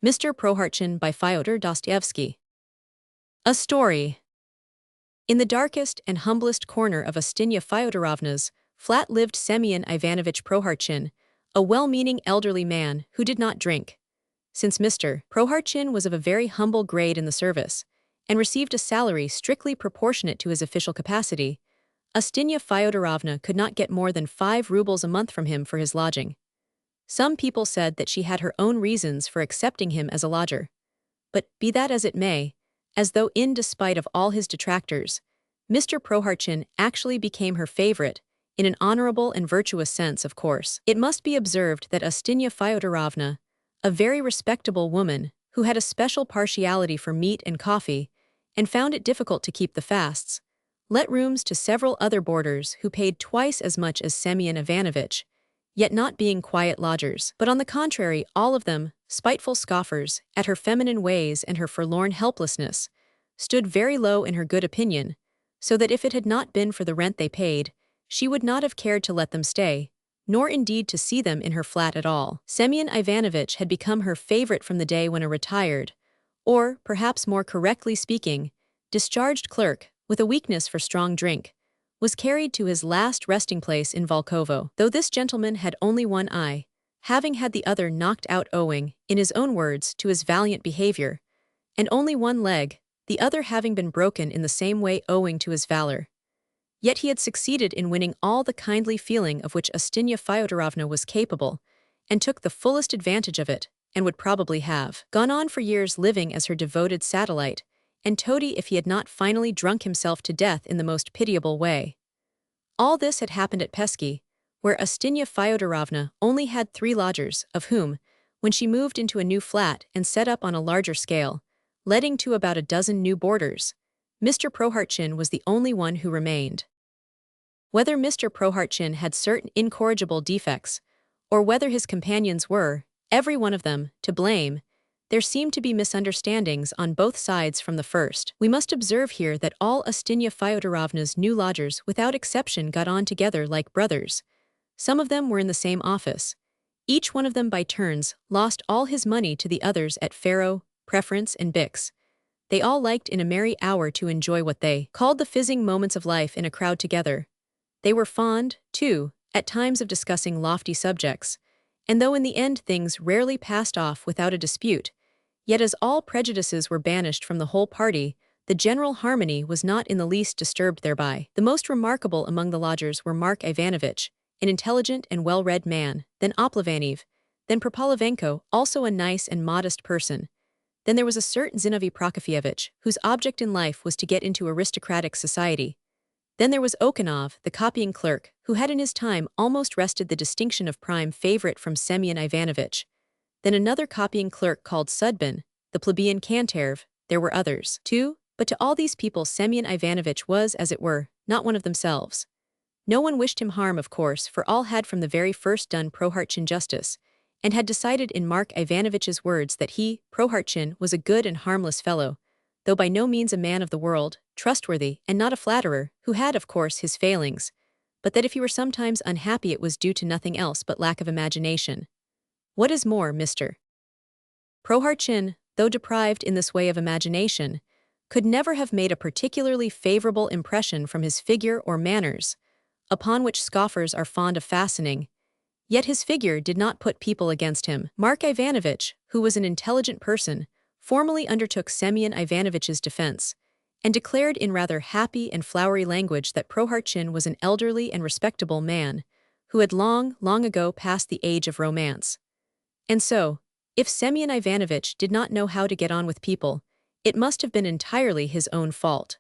Mr. Prohartchin by Fyodor Dostoyevsky. A story. In the darkest and humblest corner of Ustinya Fyodorovna's flat lived Semyon Ivanovich Prohartchin, a well-meaning elderly man who did not drink. Since Mr. Prohartchin was of a very humble grade in the service, and received a salary strictly proportionate to his official capacity, Ustinya Fyodorovna could not get more than 5 rubles a month from him for his lodging. Some people said that she had her own reasons for accepting him as a lodger. But be that as it may, as though in despite of all his detractors, Mr. Prohartchin actually became her favorite, in an honorable and virtuous sense, of course. It must be observed that Ustinya Fyodorovna, a very respectable woman who had a special partiality for meat and coffee, and found it difficult to keep the fasts, let rooms to several other boarders who paid twice as much as Semyon Ivanovich, yet not being quiet lodgers, but on the contrary all of them, spiteful scoffers, at her feminine ways and her forlorn helplessness, stood very low in her good opinion, so that if it had not been for the rent they paid, she would not have cared to let them stay, nor indeed to see them in her flat at all. Semyon Ivanovich had become her favorite from the day when a retired, or, perhaps more correctly speaking, discharged clerk, with a weakness for strong drink, was carried to his last resting place in Volkovo. Though this gentleman had only one eye, having had the other knocked out owing, in his own words, to his valiant behavior, and only one leg, the other having been broken in the same way owing to his valor. Yet he had succeeded in winning all the kindly feeling of which Ustinya Fyodorovna was capable, and took the fullest advantage of it, and would probably have gone on for years living as her devoted satellite, and toady if he had not finally drunk himself to death in the most pitiable way. All this had happened at Pesky, where Ustinya Fyodorovna only had 3 lodgers, of whom, when she moved into a new flat and set up on a larger scale, letting to about a dozen new boarders, Mr. Prohartchin was the only one who remained. Whether Mr. Prohartchin had certain incorrigible defects, or whether his companions were, every one of them, to blame, there seemed to be misunderstandings on both sides from the first. We must observe here that all Ustinya Fyodorovna's new lodgers without exception got on together like brothers. Some of them were in the same office. Each one of them by turns lost all his money to the others at faro, preference, and bix. They all liked in a merry hour to enjoy what they called the fizzing moments of life in a crowd together. They were fond, too, at times of discussing lofty subjects, and though in the end things rarely passed off without a dispute, yet as all prejudices were banished from the whole party, the general harmony was not in the least disturbed thereby. The most remarkable among the lodgers were Mark Ivanovich, an intelligent and well-read man, then Oplavanev, then Propolovenko, also a nice and modest person. Then there was a certain Zinovy Prokofyevich, whose object in life was to get into aristocratic society. Then there was Okhanov, the copying clerk, who had in his time almost wrested the distinction of prime favorite from Semyon Ivanovich. Then another copying clerk called Sudbin, the plebeian Kanterv. There were others, too, but to all these people Semyon Ivanovich was, as it were, not one of themselves. No one wished him harm, of course, for all had from the very first done Prohartchin justice, and had decided in Mark Ivanovich's words that he, Prohartchin, was a good and harmless fellow, though by no means a man of the world, trustworthy, and not a flatterer, who had, of course, his failings, but that if he were sometimes unhappy it was due to nothing else but lack of imagination. What is more, Mr. Prohartchin, though deprived in this way of imagination, could never have made a particularly favorable impression from his figure or manners, upon which scoffers are fond of fastening. Yet his figure did not put people against him. Mark Ivanovich, who was an intelligent person, formally undertook Semyon Ivanovich's defense, and declared in rather happy and flowery language that Prohartchin was an elderly and respectable man, who had long, long ago passed the age of romance. And so, if Semyon Ivanovich did not know how to get on with people, it must have been entirely his own fault.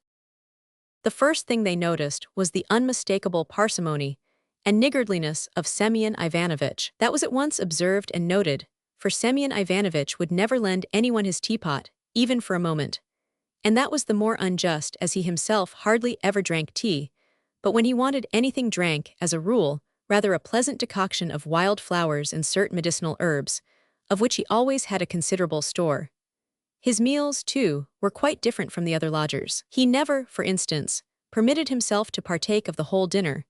The first thing they noticed was the unmistakable parsimony and niggardliness of Semyon Ivanovich. That was at once observed and noted, for Semyon Ivanovich would never lend anyone his teapot, even for a moment. And that was the more unjust as he himself hardly ever drank tea, but when he wanted anything drank, as a rule, rather a pleasant decoction of wild flowers and certain medicinal herbs, of which he always had a considerable store. His meals, too, were quite different from the other lodgers. He never, for instance, permitted himself to partake of the whole dinner,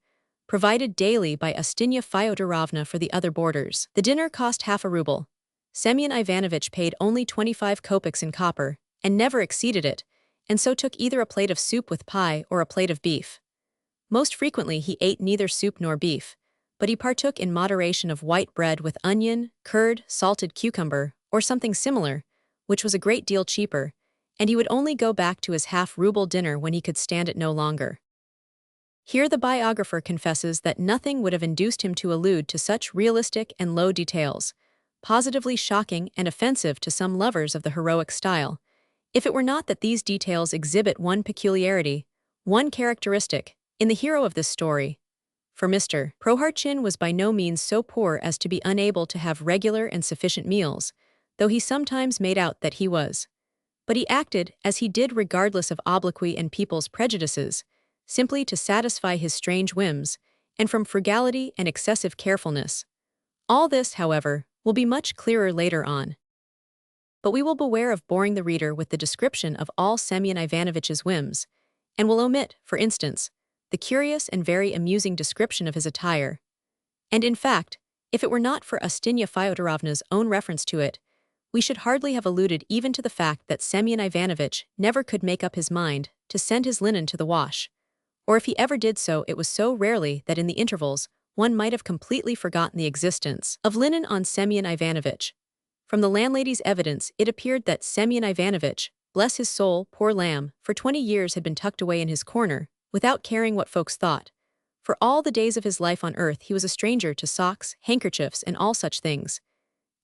provided daily by Ustinya Fyodorovna for the other boarders. The dinner cost half a ruble, Semyon Ivanovich paid only 25 kopecks in copper, and never exceeded it, and so took either a plate of soup with pie or a plate of beef. Most frequently he ate neither soup nor beef, but he partook in moderation of white bread with onion, curd, salted cucumber, or something similar, which was a great deal cheaper, and he would only go back to his half-ruble dinner when he could stand it no longer. Here the biographer confesses that nothing would have induced him to allude to such realistic and low details, positively shocking and offensive to some lovers of the heroic style, if it were not that these details exhibit one peculiarity, one characteristic, in the hero of this story. For Mr. Prohartchin was by no means so poor as to be unable to have regular and sufficient meals, though he sometimes made out that he was. But he acted as he did regardless of obloquy and people's prejudices, simply to satisfy his strange whims, and from frugality and excessive carefulness. All this, however, will be much clearer later on. But we will beware of boring the reader with the description of all Semyon Ivanovich's whims, and will omit, for instance, the curious and very amusing description of his attire. And in fact, if it were not for Ustinya Fyodorovna's own reference to it, we should hardly have alluded even to the fact that Semyon Ivanovich never could make up his mind to send his linen to the wash, or if he ever did so it was so rarely that in the intervals one might have completely forgotten the existence of linen on Semyon Ivanovich. From the landlady's evidence it appeared that Semyon Ivanovich, bless his soul, poor lamb, for 20 years had been tucked away in his corner, without caring what folks thought. For all the days of his life on earth he was a stranger to socks, handkerchiefs, and all such things.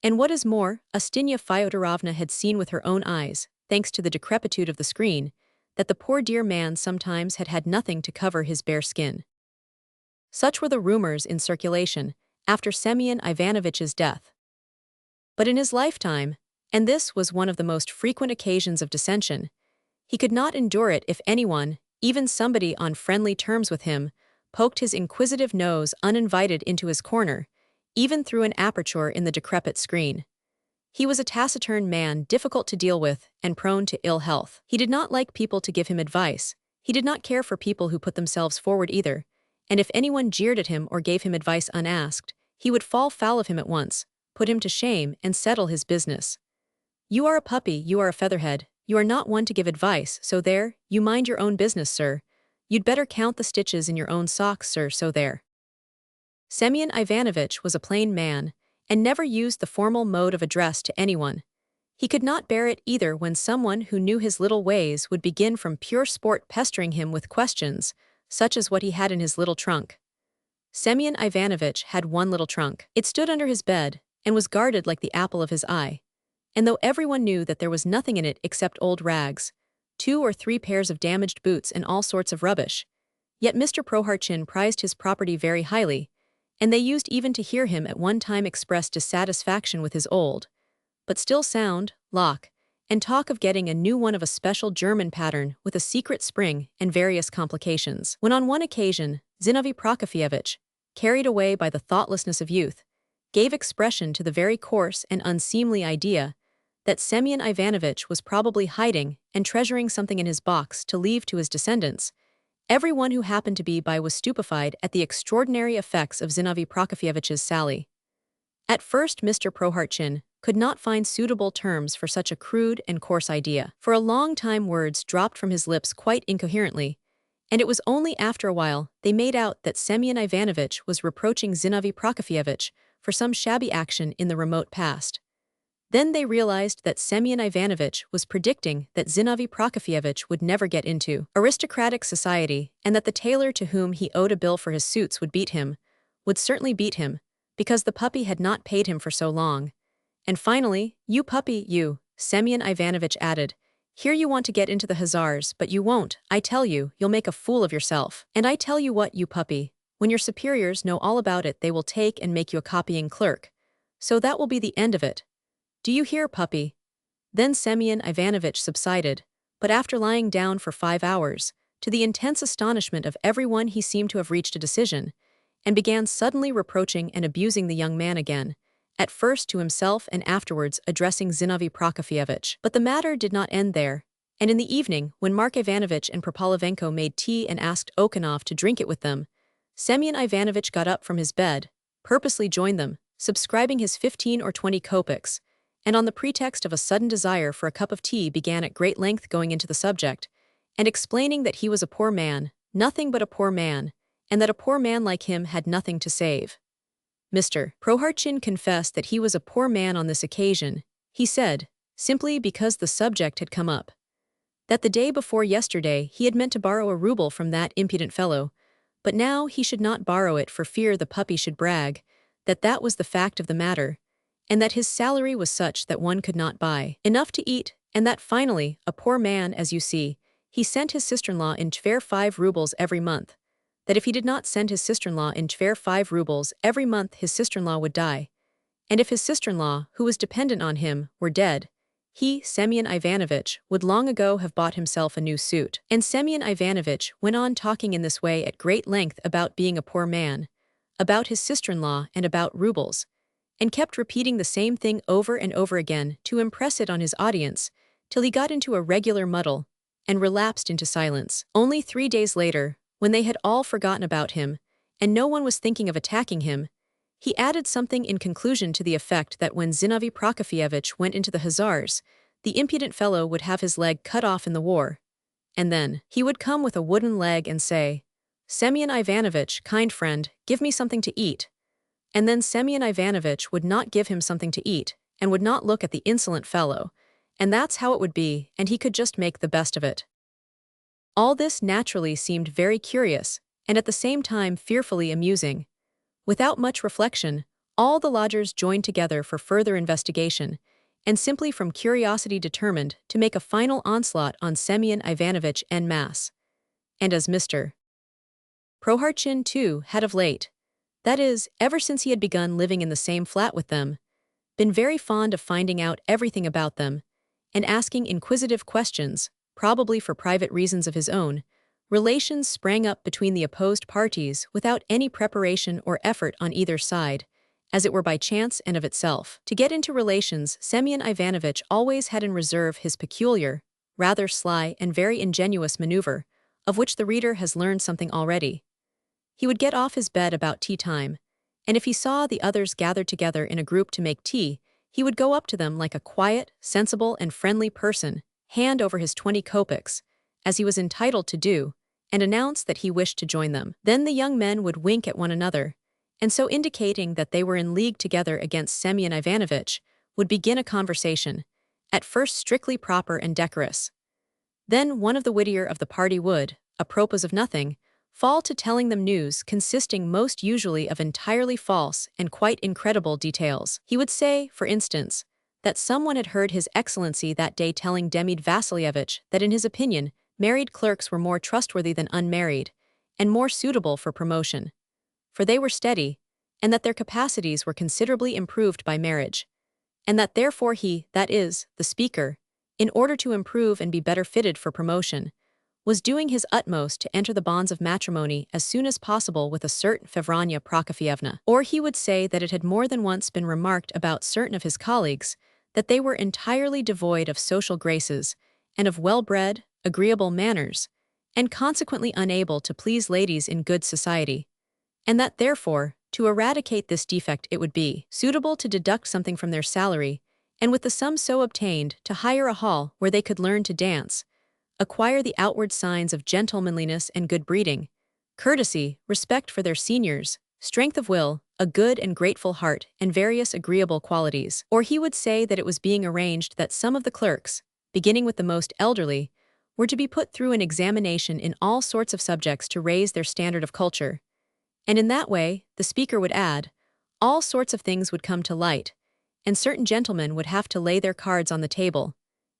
And what is more, Ustinya Fyodorovna had seen with her own eyes, thanks to the decrepitude of the screen, that the poor dear man sometimes had had nothing to cover his bare skin. Such were the rumors in circulation after Semyon Ivanovich's death. But in his lifetime, and this was one of the most frequent occasions of dissension, he could not endure it if anyone, even somebody on friendly terms with him, poked his inquisitive nose uninvited into his corner, even through an aperture in the decrepit screen. He was a taciturn man, difficult to deal with, and prone to ill health. He did not like people to give him advice. He did not care for people who put themselves forward either, and if anyone jeered at him or gave him advice unasked, he would fall foul of him at once, put him to shame, and settle his business. You are a puppy, you are a featherhead, you are not one to give advice, so there, you mind your own business, sir. You'd better count the stitches in your own socks, sir, so there. Semyon Ivanovich was a plain man, and never used the formal mode of address to anyone. He could not bear it either when someone who knew his little ways would begin from pure sport pestering him with questions, such as what he had in his little trunk. Semyon Ivanovich had one little trunk. It stood under his bed, and was guarded like the apple of his eye. And though everyone knew that there was nothing in it except old rags, 2 or 3 pairs of damaged boots and all sorts of rubbish, yet Mr. Prohartchin prized his property very highly, and they used even to hear him at one time express dissatisfaction with his old, but still sound, lock, and talk of getting a new one of a special German pattern with a secret spring and various complications. When on one occasion, Zinovy Prokofyevich, carried away by the thoughtlessness of youth, gave expression to the very coarse and unseemly idea that Semyon Ivanovich was probably hiding and treasuring something in his box to leave to his descendants, everyone who happened to be by was stupefied at the extraordinary effects of Zinovy Prokofyevich's sally. At first Mr. Prohartchin could not find suitable terms for such a crude and coarse idea. For a long time words dropped from his lips quite incoherently, and it was only after a while they made out that Semyon Ivanovich was reproaching Zinovy Prokofyevich for some shabby action in the remote past. Then they realized that Semyon Ivanovich was predicting that Zinovy Prokofyevich would never get into aristocratic society, and that the tailor to whom he owed a bill for his suits would certainly beat him, because the puppy had not paid him for so long. And finally, you puppy, you, Semyon Ivanovich added, here you want to get into the hussars, but you won't, I tell you, you'll make a fool of yourself. And I tell you what, you puppy, when your superiors know all about it they will take and make you a copying clerk. So that will be the end of it. Do you hear, puppy? Then Semyon Ivanovich subsided, but after lying down for 5 hours, to the intense astonishment of everyone he seemed to have reached a decision, and began suddenly reproaching and abusing the young man again, at first to himself and afterwards addressing Zinovy Prokofyevich. But the matter did not end there, and in the evening, when Mark Ivanovich and Propolovenko made tea and asked Okanov to drink it with them, Semyon Ivanovich got up from his bed, purposely joined them, subscribing his 15 or 20 kopecks, and on the pretext of a sudden desire for a cup of tea began at great length going into the subject, and explaining that he was a poor man, nothing but a poor man, and that a poor man like him had nothing to save. Mr. Prohartchin confessed that he was a poor man on this occasion, he said, simply because the subject had come up. That the day before yesterday he had meant to borrow a ruble from that impudent fellow, but now he should not borrow it for fear the puppy should brag, that was the fact of the matter, and that his salary was such that one could not buy enough to eat, and that finally, a poor man as you see, he sent his sister-in-law in tver 5 rubles every month, that if he did not send his sister-in-law in tver 5 rubles every month his sister-in-law would die, and if his sister-in-law, who was dependent on him, were dead, he, Semyon Ivanovitch, would long ago have bought himself a new suit. And Semyon Ivanovitch went on talking in this way at great length about being a poor man, about his sister-in-law and about rubles, and kept repeating the same thing over and over again to impress it on his audience, till he got into a regular muddle, and relapsed into silence. Only 3 days later, when they had all forgotten about him, and no one was thinking of attacking him, he added something in conclusion to the effect that when Zinovy Prokofyevitch went into the hussars, the impudent fellow would have his leg cut off in the war. And then he would come with a wooden leg and say, "Semyon Ivanovitch, kind friend, give me something to eat." And then Semyon Ivanovitch would not give him something to eat, and would not look at the insolent fellow, and that's how it would be, and he could just make the best of it. All this naturally seemed very curious, and at the same time fearfully amusing. Without much reflection, all the lodgers joined together for further investigation, and simply from curiosity determined to make a final onslaught on Semyon Ivanovitch en masse. And as Mr. Prohartchin, too, had of late, that is, ever since he had begun living in the same flat with them, been very fond of finding out everything about them, and asking inquisitive questions, probably for private reasons of his own, relations sprang up between the opposed parties without any preparation or effort on either side, as it were by chance and of itself. To get into relations, Semyon Ivanovitch always had in reserve his peculiar, rather sly and very ingenious maneuver, of which the reader has learned something already. He would get off his bed about tea time, and if he saw the others gathered together in a group to make tea, he would go up to them like a quiet, sensible, and friendly person, hand over his 20 kopecks, as he was entitled to do, and announce that he wished to join them. Then the young men would wink at one another, and so indicating that they were in league together against Semyon Ivanovitch, would begin a conversation, at first strictly proper and decorous. Then one of the wittier of the party would, apropos of nothing, fall to telling them news consisting most usually of entirely false and quite incredible details. He would say, for instance, that someone had heard His Excellency that day telling Demid Vassilievitch that in his opinion married clerks were more trustworthy than unmarried, and more suitable for promotion, for they were steady, and that their capacities were considerably improved by marriage, and that therefore he, that is, the speaker, in order to improve and be better fitted for promotion, was doing his utmost to enter the bonds of matrimony as soon as possible with a certain Fevranya Prokofyevna. Or he would say that it had more than once been remarked about certain of his colleagues that they were entirely devoid of social graces and of well-bred, agreeable manners, and consequently unable to please ladies in good society, and that therefore, to eradicate this defect it would be suitable to deduct something from their salary, and with the sum so obtained to hire a hall where they could learn to dance, acquire the outward signs of gentlemanliness and good breeding, courtesy, respect for their seniors, strength of will, a good and grateful heart, and various agreeable qualities. Or he would say that it was being arranged that some of the clerks, beginning with the most elderly, were to be put through an examination in all sorts of subjects to raise their standard of culture. And in that way, the speaker would add, all sorts of things would come to light, and certain gentlemen would have to lay their cards on the table.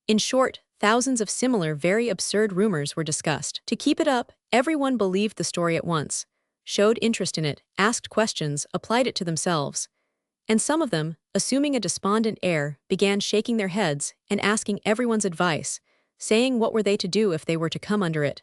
In short, thousands of similar very absurd rumors were discussed. To keep it up, everyone believed the story at once, showed interest in it, asked questions, applied it to themselves. And some of them, assuming a despondent air, began shaking their heads and asking everyone's advice, saying what were they to do if they were to come under it.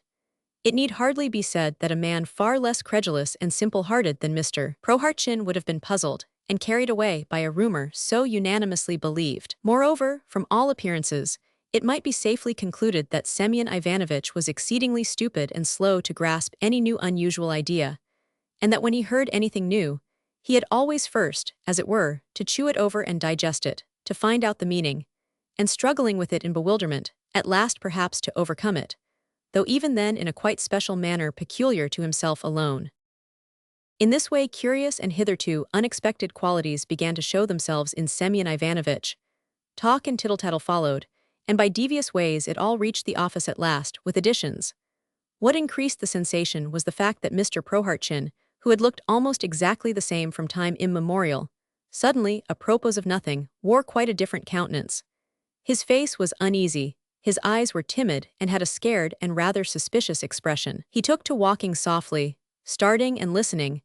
It need hardly be said that a man far less credulous and simple-hearted than Mr. Prohartchin would have been puzzled and carried away by a rumor so unanimously believed. Moreover, from all appearances, it might be safely concluded that Semyon Ivanovitch was exceedingly stupid and slow to grasp any new unusual idea, and that when he heard anything new, he had always first, as it were, to chew it over and digest it, to find out the meaning, and struggling with it in bewilderment, at last perhaps to overcome it, though even then in a quite special manner peculiar to himself alone. In this way curious and hitherto unexpected qualities began to show themselves in Semyon Ivanovitch. Talk and tittle-tattle followed, and by devious ways it all reached the office at last, with additions. What increased the sensation was the fact that Mr. Prohartchin, who had looked almost exactly the same from time immemorial, suddenly, apropos of nothing, wore quite a different countenance. His face was uneasy, his eyes were timid and had a scared and rather suspicious expression. He took to walking softly, starting and listening,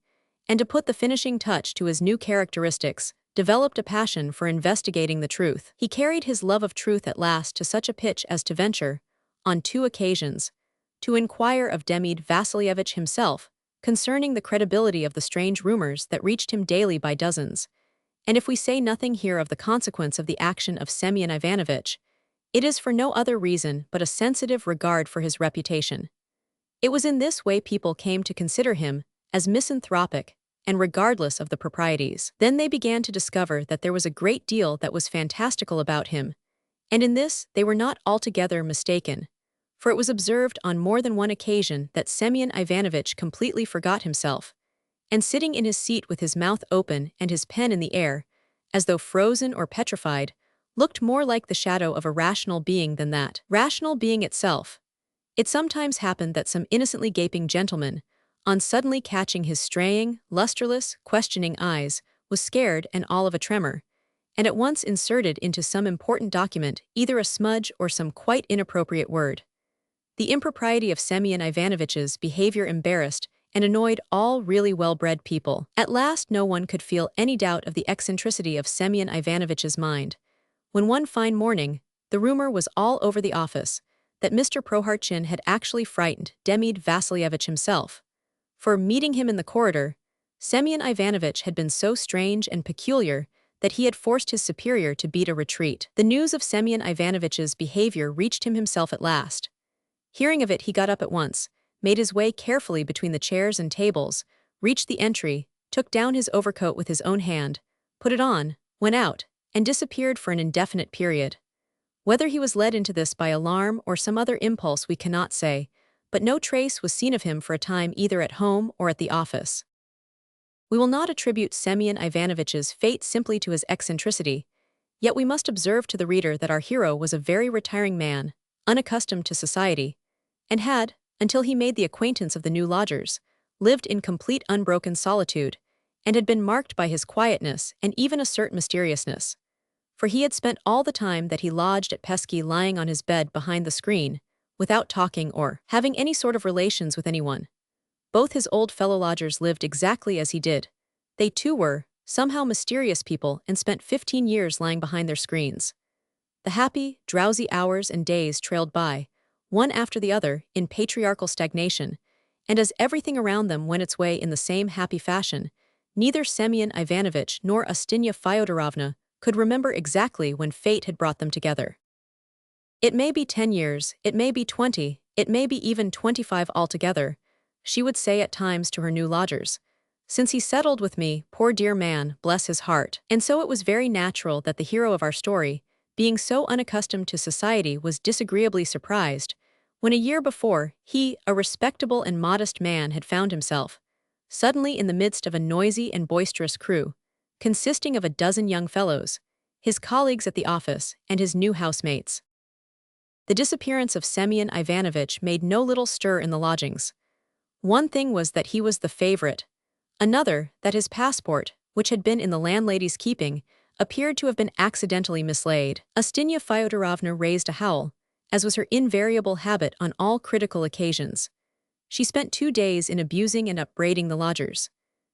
and to put the finishing touch to his new characteristics, developed a passion for investigating the truth. He carried his love of truth at last to such a pitch as to venture, on 2 occasions, to inquire of Demid Vassilievich himself concerning the credibility of the strange rumors that reached him daily by dozens. And if we say nothing here of the consequence of the action of Semyon Ivanovitch, it is for no other reason but a sensitive regard for his reputation. It was in this way people came to consider him as misanthropic and regardless of the proprieties. Then they began to discover that there was a great deal that was fantastical about him, and in this they were not altogether mistaken, for it was observed on more than one occasion that Semyon Ivanovitch completely forgot himself, and sitting in his seat with his mouth open and his pen in the air, as though frozen or petrified, looked more like the shadow of a rational being than that rational being itself. It sometimes happened that some innocently gaping gentleman, on suddenly catching his straying, lustreless, questioning eyes, was scared and all of a tremor, and at once inserted into some important document either a smudge or some quite inappropriate word. The impropriety of Semyon Ivanovitch's behavior embarrassed and annoyed all really well-bred people. At last no one could feel any doubt of the eccentricity of Semyon Ivanovitch's mind, when one fine morning, the rumor was all over the office that Mr. Prohartchin had actually frightened Demid Vassilievich himself. For, meeting him in the corridor, Semyon Ivanovitch had been so strange and peculiar that he had forced his superior to beat a retreat. The news of Semyon Ivanovitch's behavior reached him himself at last. Hearing of it he got up at once, made his way carefully between the chairs and tables, reached the entry, took down his overcoat with his own hand, put it on, went out, and disappeared for an indefinite period. Whether he was led into this by alarm or some other impulse we cannot say, but no trace was seen of him for a time either at home or at the office. We will not attribute Semyon Ivanovitch's fate simply to his eccentricity, yet we must observe to the reader that our hero was a very retiring man, unaccustomed to society, and had, until he made the acquaintance of the new lodgers, lived in complete unbroken solitude, and had been marked by his quietness and even a certain mysteriousness. For he had spent all the time that he lodged at Pesky lying on his bed behind the screen, without talking or having any sort of relations with anyone. Both his old fellow-lodgers lived exactly as he did. They too were, somehow, mysterious people and spent 15 years lying behind their screens. The happy, drowsy hours and days trailed by, one after the other, in patriarchal stagnation, and as everything around them went its way in the same happy fashion, neither Semyon Ivanovitch nor Ustinya Fyodorovna could remember exactly when fate had brought them together. It may be 10 years, it may be 20, it may be even 25 altogether, she would say at times to her new lodgers, since he settled with me, poor dear man, bless his heart. And so it was very natural that the hero of our story, being so unaccustomed to society, was disagreeably surprised when a year before he, a respectable and modest man, had found himself suddenly in the midst of a noisy and boisterous crew, consisting of a dozen young fellows, his colleagues at the office, and his new housemates. The disappearance of Semyon Ivanovitch made no little stir in the lodgings. One thing was that he was the favorite. Another, that his passport, which had been in the landlady's keeping, appeared to have been accidentally mislaid. Ustinya Fyodorovna raised a howl, as was her invariable habit on all critical occasions. She spent 2 days in abusing and upbraiding the lodgers.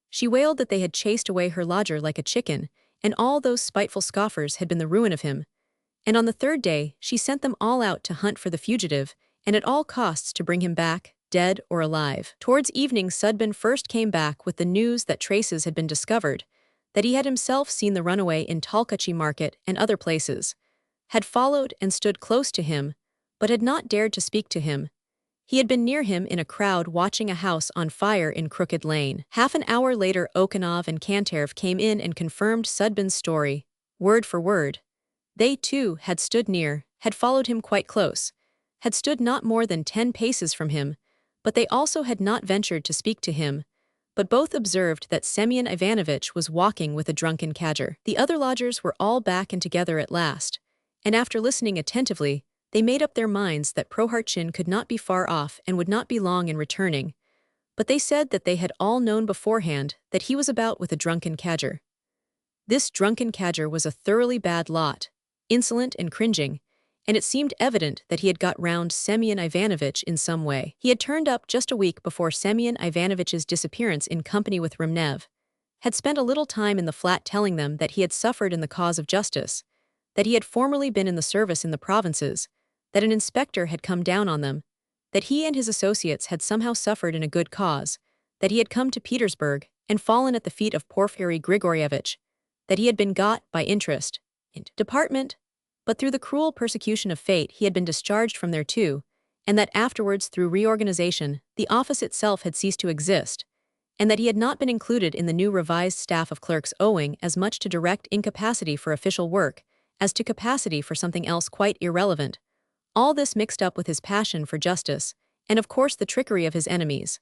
She wailed that they had chased away her lodger like a chicken, and all those spiteful scoffers had been the ruin of him. And on the 3rd day she sent them all out to hunt for the fugitive, and at all costs to bring him back, dead or alive. Towards evening Sudbin first came back with the news that traces had been discovered, that he had himself seen the runaway in Tolkachi Market and other places, had followed and stood close to him, but had not dared to speak to him. He had been near him in a crowd watching a house on fire in Crooked Lane. Half an hour later Okhanov and Kanterev came in and confirmed Sudbin's story, word for word. They, too, had stood near, had followed him quite close, had stood not more than 10 paces from him, but they also had not ventured to speak to him, but both observed that Semyon Ivanovitch was walking with a drunken cadger. The other lodgers were all back and together at last, and after listening attentively, they made up their minds that Prohartchin could not be far off and would not be long in returning, but they said that they had all known beforehand that he was about with a drunken cadger. This drunken cadger was a thoroughly bad lot, insolent and cringing, and it seemed evident that he had got round Semyon Ivanovitch in some way. He had turned up just a week before Semyon Ivanovitch's disappearance in company with Remnev, had spent a little time in the flat telling them that he had suffered in the cause of justice, that he had formerly been in the service in the provinces, that an inspector had come down on them, that he and his associates had somehow suffered in a good cause, that he had come to Petersburg and fallen at the feet of Porfiry Grigorievich, that he had been got, by interest, in department, but through the cruel persecution of fate he had been discharged from there too, and that afterwards through reorganization the office itself had ceased to exist, and that he had not been included in the new revised staff of clerks owing as much to direct incapacity for official work as to capacity for something else quite irrelevant, all this mixed up with his passion for justice, and of course the trickery of his enemies.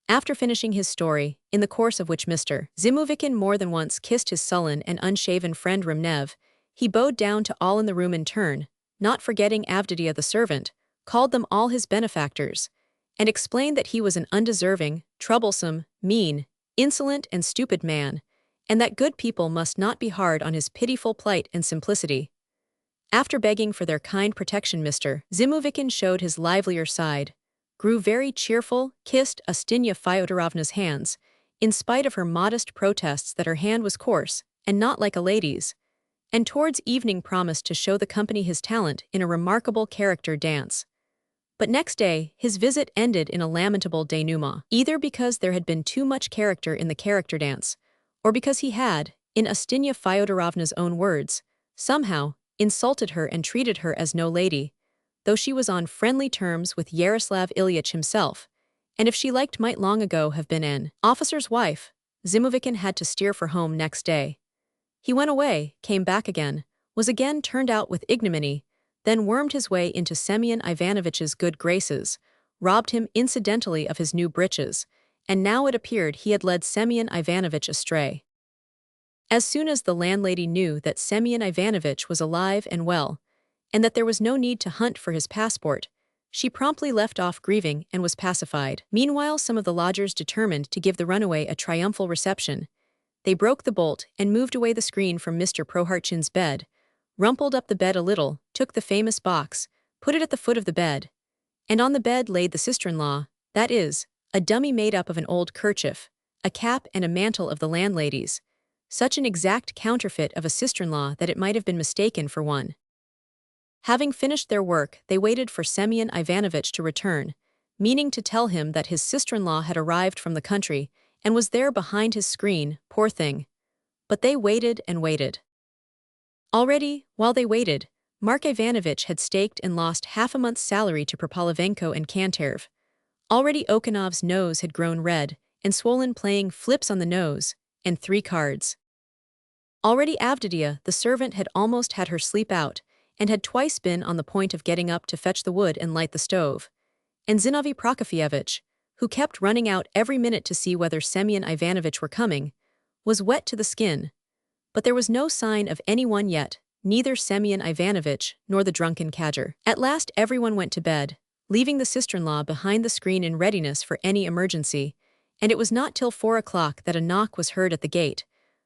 After finishing his story, in the course of which Mr. Zimuvikin more than once kissed his sullen and unshaven friend Remnev, he bowed down to all in the room in turn, not forgetting Avditia the servant, called them all his benefactors, and explained that he was an undeserving, troublesome, mean, insolent and stupid man, and that good people must not be hard on his pitiful plight and simplicity. After begging for their kind protection, Mr. Zimuvikin showed his livelier side, grew very cheerful, kissed Ustinya Fyodorovna's hands, in spite of her modest protests that her hand was coarse and not like a lady's, and towards evening promised to show the company his talent in a remarkable character dance. But next day, his visit ended in a lamentable denouement, either because there had been too much character in the character dance, or because he had, in Ustinya Fyodorovna's own words, somehow insulted her and treated her as no lady, though she was on friendly terms with Yaroslav Ilyich himself, and if she liked might long ago have been an officer's wife. Zimuvikin had to steer for home next day. He went away, came back again, was again turned out with ignominy, then wormed his way into Semyon Ivanovitch's good graces, robbed him incidentally of his new breeches, and now it appeared he had led Semyon Ivanovitch astray. As soon as the landlady knew that Semyon Ivanovitch was alive and well, and that there was no need to hunt for his passport, she promptly left off grieving and was pacified. Meanwhile, some of the lodgers determined to give the runaway a triumphal reception. They broke the bolt and moved away the screen from Mr. Prohartchin's bed, rumpled up the bed a little, took the famous box, put it at the foot of the bed, and on the bed laid the sister-in-law, that is, a dummy made up of an old kerchief, a cap and a mantle of the landlady's, such an exact counterfeit of a sister-in-law that it might have been mistaken for one. Having finished their work, they waited for Semyon Ivanovitch to return, meaning to tell him that his sister-in-law had arrived from the country and was there behind his screen, poor thing. But they waited and waited. Already, while they waited, Mark Ivanovitch had staked and lost half a month's salary to Propolovenko and Kanterv. Already Okhanov's nose had grown red and swollen playing flips on the nose, and 3 cards. Already Avditia, the servant, had almost had her sleep out, and had twice been on the point of getting up to fetch the wood and light the stove. And Zinovy Prokofyevitch, who kept running out every minute to see whether Semyon Ivanovitch were coming, was wet to the skin. But there was no sign of anyone yet, neither Semyon Ivanovitch nor the drunken cadger. At last everyone went to bed, leaving the sister-in-law behind the screen in readiness for any emergency, and it was not till 4 o'clock that a knock was heard at the gate,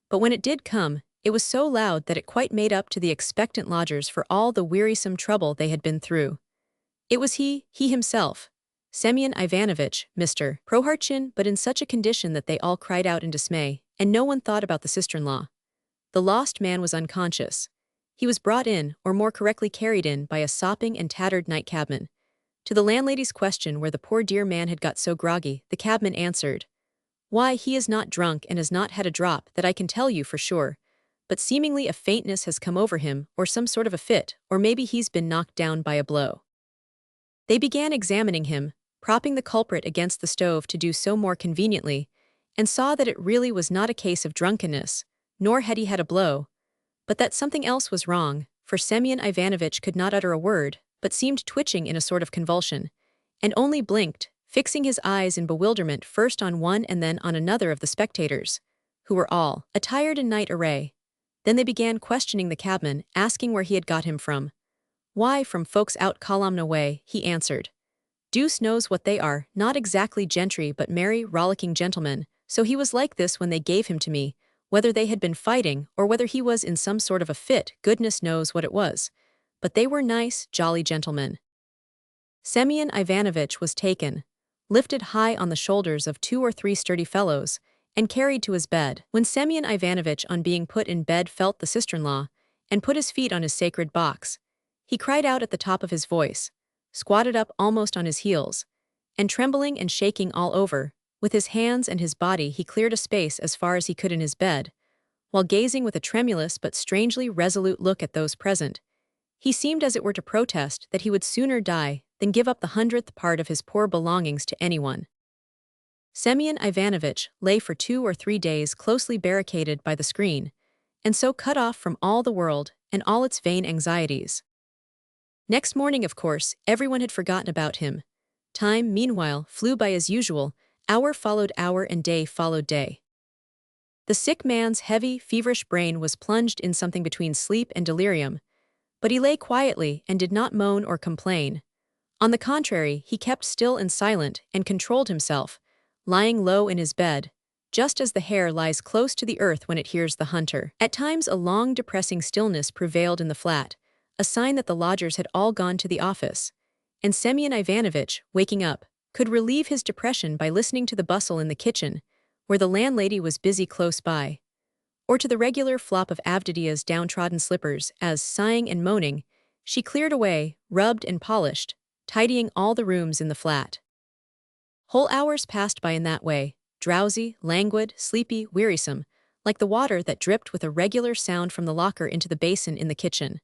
but when it did come, it was so loud that it quite made up to the expectant lodgers for all the wearisome trouble they had been through. It was he himself, Semyon Ivanovitch, Mr. Prohartchin, but in such a condition that they all cried out in dismay, and no one thought about the sister-in-law. The lost man was unconscious. He was brought in, or more correctly carried in, by a sopping and tattered night cabman. To the landlady's question where the poor dear man had got so groggy, the cabman answered, "Why, he is not drunk and has not had a drop, that I can tell you for sure. But seemingly a faintness has come over him, or some sort of a fit, or maybe he's been knocked down by a blow." They began examining him, propping the culprit against the stove to do so more conveniently, and saw that it really was not a case of drunkenness, nor had he had a blow, but that something else was wrong, for for Semyon Ivanovitch could not utter a word, but seemed twitching in a sort of convulsion, and only blinked, fixing his eyes in bewilderment first on one and then on another of the spectators, who were all attired in night array. Then they began questioning the cabman, asking where he had got him from. Why, from folks out Kolomna way, he answered. Deuce knows what they are, not exactly gentry but merry, rollicking gentlemen, so he was like this when they gave him to me, whether they had been fighting or whether he was in some sort of a fit, goodness knows what it was. But they were nice, jolly gentlemen. Semyon Ivanovitch was taken, lifted high on the shoulders of 2 or 3 sturdy fellows, and carried to his bed. When Semyon Ivanovitch on being put in bed felt the sister-in-law, and put his feet on his sacred box, he cried out at the top of his voice, squatted up almost on his heels, and trembling and shaking all over, with his hands and his body he cleared a space as far as he could in his bed, while gazing with a tremulous but strangely resolute look at those present. He seemed as it were to protest that he would sooner die than give up the 100th part of his poor belongings to anyone. Semyon Ivanovitch lay for 2 or 3 days closely barricaded by the screen, and so cut off from all the world and all its vain anxieties. Next morning, of course, everyone had forgotten about him. Time, meanwhile, flew by as usual, hour followed hour and day followed day. The sick man's heavy, feverish brain was plunged in something between sleep and delirium, but he lay quietly and did not moan or complain. On the contrary, he kept still and silent and controlled himself, lying low in his bed, just as the hare lies close to the earth when it hears the hunter. At times a long depressing stillness prevailed in the flat, a sign that the lodgers had all gone to the office, and Semyon Ivanovitch, waking up, could relieve his depression by listening to the bustle in the kitchen, where the landlady was busy close by, or to the regular flop of Avdiyia's downtrodden slippers as, sighing and moaning, she cleared away, rubbed and polished, tidying all the rooms in the flat. Whole hours passed by in that way, drowsy, languid, sleepy, wearisome, like the water that dripped with a regular sound from the locker into the basin in the kitchen.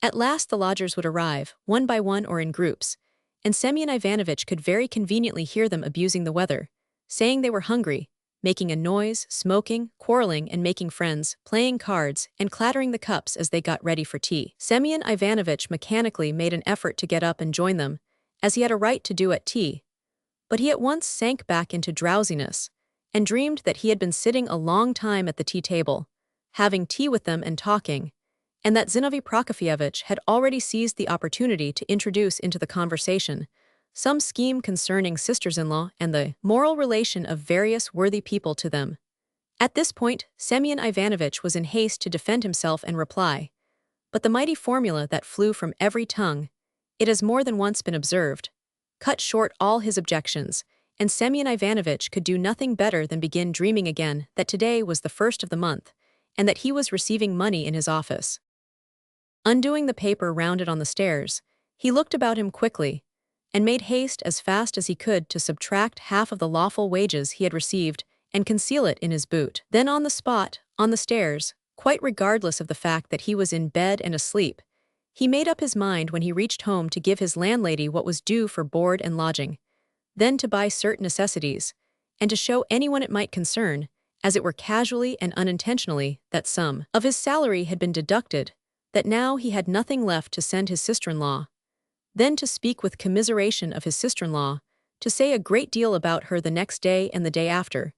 At last the lodgers would arrive, one by one or in groups, and Semyon Ivanovitch could very conveniently hear them abusing the weather, saying they were hungry, making a noise, smoking, quarreling and making friends, playing cards, and clattering the cups as they got ready for tea. Semyon Ivanovitch mechanically made an effort to get up and join them, as he had a right to do at tea, but he at once sank back into drowsiness, and dreamed that he had been sitting a long time at the tea-table, having tea with them and talking, and that Zinovy Prokofyevitch had already seized the opportunity to introduce into the conversation some scheme concerning sisters-in-law and the moral relation of various worthy people to them. At this point, Semyon Ivanovitch was in haste to defend himself and reply, but the mighty formula that flew from every tongue, it has more than once been observed, cut short all his objections, and Semyon Ivanovitch could do nothing better than begin dreaming again that today was the 1st of the month, and that he was receiving money in his office. Undoing the paper rounded on the stairs, he looked about him quickly, and made haste as fast as he could to subtract half of the lawful wages he had received and conceal it in his boot. Then on the spot, on the stairs, quite regardless of the fact that he was in bed and asleep, he made up his mind when he reached home to give his landlady what was due for board and lodging, then to buy certain necessities, and to show anyone it might concern, as it were casually and unintentionally, that some of his salary had been deducted, that now he had nothing left to send his sister-in-law, then to speak with commiseration of his sister-in-law, to say a great deal about her the next day and the day after,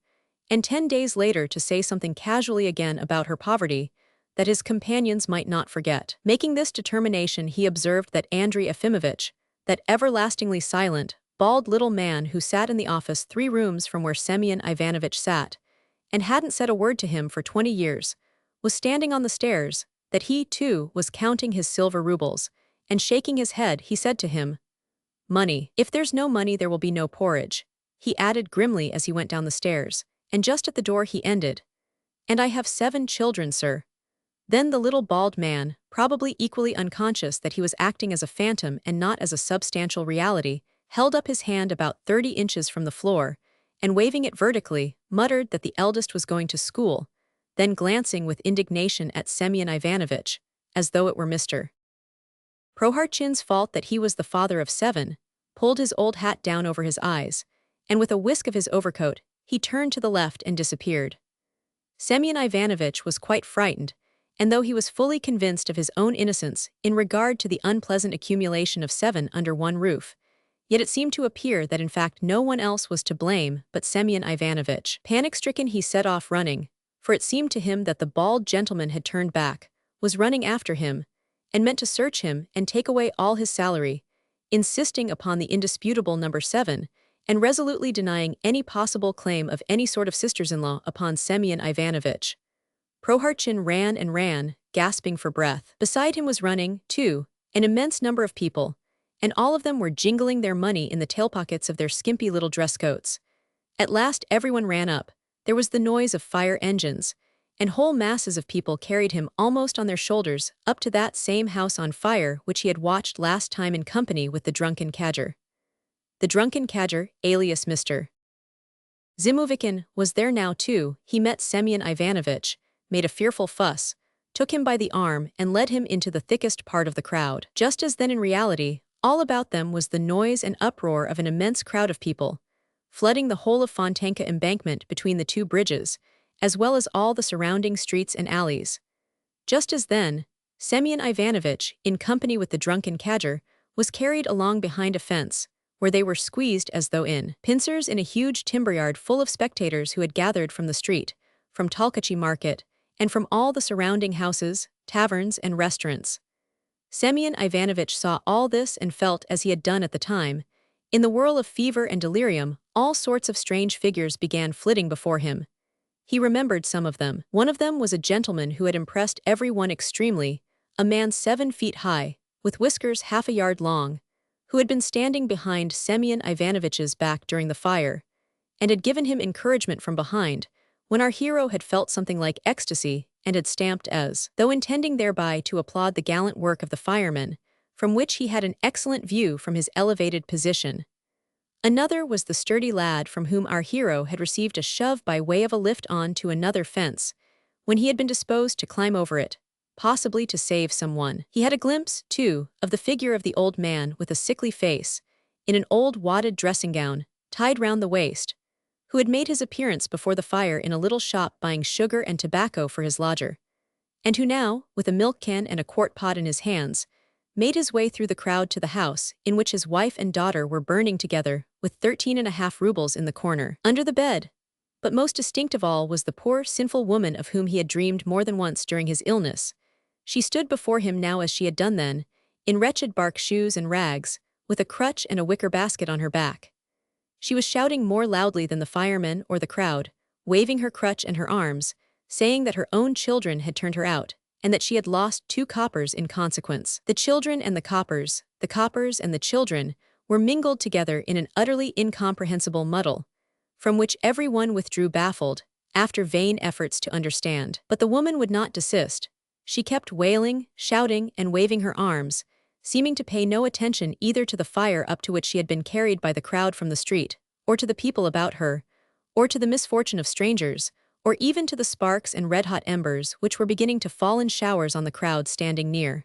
and 10 days later to say something casually again about her poverty, that his companions might not forget. Making this determination, he observed that Andrei Efimovitch, that everlastingly silent, bald little man who sat in the office 3 rooms from where Semyon Ivanovitch sat, and hadn't said a word to him for 20 years, was standing on the stairs, that he, too, was counting his silver rubles, and shaking his head, he said to him, "Money. If there's no money there will be no porridge," he added grimly as he went down the stairs, and just at the door he ended, "And I have 7 children, sir." Then the little bald man, probably equally unconscious that he was acting as a phantom and not as a substantial reality, held up his hand about 30 inches from the floor, and waving it vertically, muttered that the eldest was going to school, then glancing with indignation at Semyon Ivanovitch, as though it were Mr. Prohartchin's fault that he was the father of 7, pulled his old hat down over his eyes, and with a whisk of his overcoat, he turned to the left and disappeared. Semyon Ivanovitch was quite frightened, and though he was fully convinced of his own innocence in regard to the unpleasant accumulation of 7 under one roof, yet it seemed to appear that in fact no one else was to blame but Semyon Ivanovitch. Panic-stricken, he set off running, for it seemed to him that the bald gentleman had turned back, was running after him, and meant to search him and take away all his salary, insisting upon the indisputable number 7, and resolutely denying any possible claim of any sort of sisters-in-law upon Semyon Ivanovitch. Prohartchin ran and ran, gasping for breath. Beside him was running, too, an immense number of people, and all of them were jingling their money in the tailpockets of their skimpy little dress coats. At last everyone ran up. There was the noise of fire engines, and whole masses of people carried him almost on their shoulders up to that same house on fire which he had watched last time in company with the drunken cadger. The drunken cadger, alias Mr. Zimovichin, was there now too. He met Semyon Ivanovitch, made a fearful fuss, took him by the arm and led him into the thickest part of the crowd. Just as then in reality, all about them was the noise and uproar of an immense crowd of people, flooding the whole of Fontanka embankment between the 2 bridges, as well as all the surrounding streets and alleys. Just as then, Semyon Ivanovitch, in company with the drunken cadger, was carried along behind a fence, where they were squeezed as though in pincers in a huge timberyard full of spectators who had gathered from the street, from Talkachi market, and from all the surrounding houses, taverns, and restaurants. Semyon Ivanovitch saw all this and felt as he had done at the time. In the whirl of fever and delirium, all sorts of strange figures began flitting before him. He remembered some of them. One of them was a gentleman who had impressed every one extremely, a man 7 feet high, with whiskers half a yard long, who had been standing behind Semyon Ivanovitch's back during the fire, and had given him encouragement from behind, when our hero had felt something like ecstasy and had stamped as though intending thereby to applaud the gallant work of the firemen, from which he had an excellent view from his elevated position. Another was the sturdy lad from whom our hero had received a shove by way of a lift on to another fence, when he had been disposed to climb over it, possibly to save someone. He had a glimpse, too, of the figure of the old man with a sickly face, in an old wadded dressing gown, tied round the waist, who had made his appearance before the fire in a little shop buying sugar and tobacco for his lodger, and who now, with a milk can and a quart pot in his hands, made his way through the crowd to the house in which his wife and daughter were burning together, with 13.5 rubles in the corner, under the bed. But most distinct of all was the poor, sinful woman of whom he had dreamed more than once during his illness. She stood before him now as she had done then, in wretched bark shoes and rags, with a crutch and a wicker basket on her back. She was shouting more loudly than the firemen or the crowd, waving her crutch and her arms, saying that her own children had turned her out, and that she had lost 2 coppers in consequence. The children and the coppers and the children, were mingled together in an utterly incomprehensible muddle, from which every one withdrew baffled, after vain efforts to understand. But the woman would not desist. She kept wailing, shouting, and waving her arms, seeming to pay no attention either to the fire up to which she had been carried by the crowd from the street, or to the people about her, or to the misfortune of strangers, or even to the sparks and red-hot embers which were beginning to fall in showers on the crowd standing near.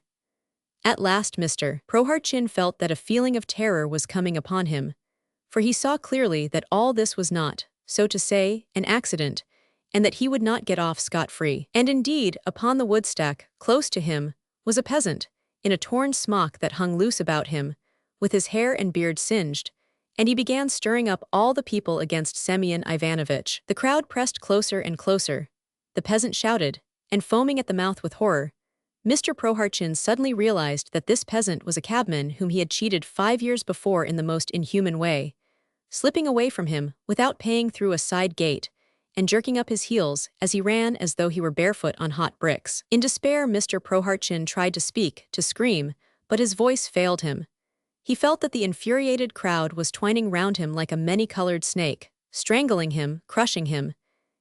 At last Mr. Prohartchin felt that a feeling of terror was coming upon him, for he saw clearly that all this was not, so to say, an accident, and that he would not get off scot-free. And indeed, upon the woodstack, close to him, was a peasant, in a torn smock that hung loose about him, with his hair and beard singed, and he began stirring up all the people against Semyon Ivanovitch. The crowd pressed closer and closer. The peasant shouted, and foaming at the mouth with horror, Mr. Prohartchin suddenly realized that this peasant was a cabman whom he had cheated 5 years before in the most inhuman way, slipping away from him without paying through a side gate, and jerking up his heels as he ran as though he were barefoot on hot bricks. In despair, Mr. Prohartchin tried to speak, to scream, but his voice failed him. He felt that the infuriated crowd was twining round him like a many-colored snake, strangling him, crushing him.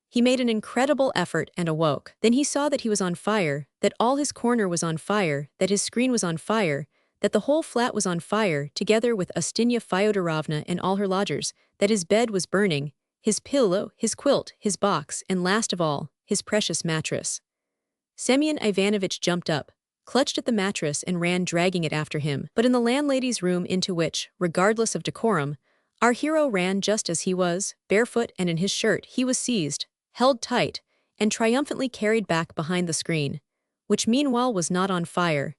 He made an incredible effort and awoke. Then he saw that he was on fire, that all his corner was on fire, that his screen was on fire, that the whole flat was on fire, together with Ustinya Fyodorovna and all her lodgers, that his bed was burning, his pillow, his quilt, his box, and last of all, his precious mattress. Semyon Ivanovitch jumped up, clutched at the mattress and ran dragging it after him. But in the landlady's room into which, regardless of decorum, our hero ran just as he was, barefoot and in his shirt, he was seized, held tight, and triumphantly carried back behind the screen, which meanwhile was not on fire.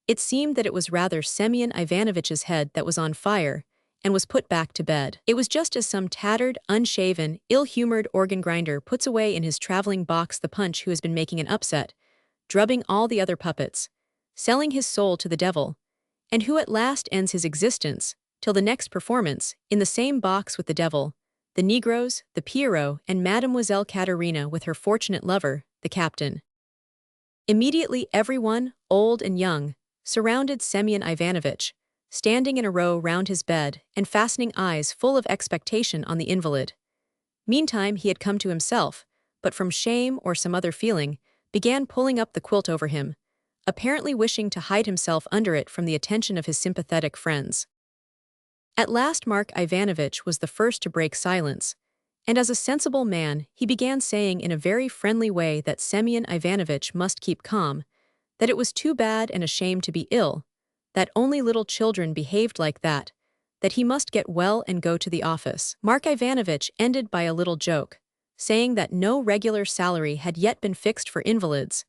It seemed that it was rather Semyon Ivanovich's head that was on fire, and was put back to bed. It was just as some tattered, unshaven, ill-humored organ grinder puts away in his traveling box the punch who has been making an upset, drubbing all the other puppets, selling his soul to the devil, and who at last ends his existence, till the next performance, in the same box with the devil, the Negroes, the Pierrot, and Mademoiselle Katerina with her fortunate lover, the captain. Immediately everyone, old and young, surrounded Semyon Ivanovich, standing in a row round his bed and fastening eyes full of expectation on the invalid. Meantime he had come to himself, but from shame or some other feeling, began pulling up the quilt over him, apparently wishing to hide himself under it from the attention of his sympathetic friends. At last Mark Ivanovich was the first to break silence, and as a sensible man he began saying in a very friendly way that Semyon Ivanovich must keep calm, that it was too bad and a shame to be ill, that only little children behaved like that he must get well and go to the office. Mark Ivanovich ended by a little joke, saying that no regular salary had yet been fixed for invalids,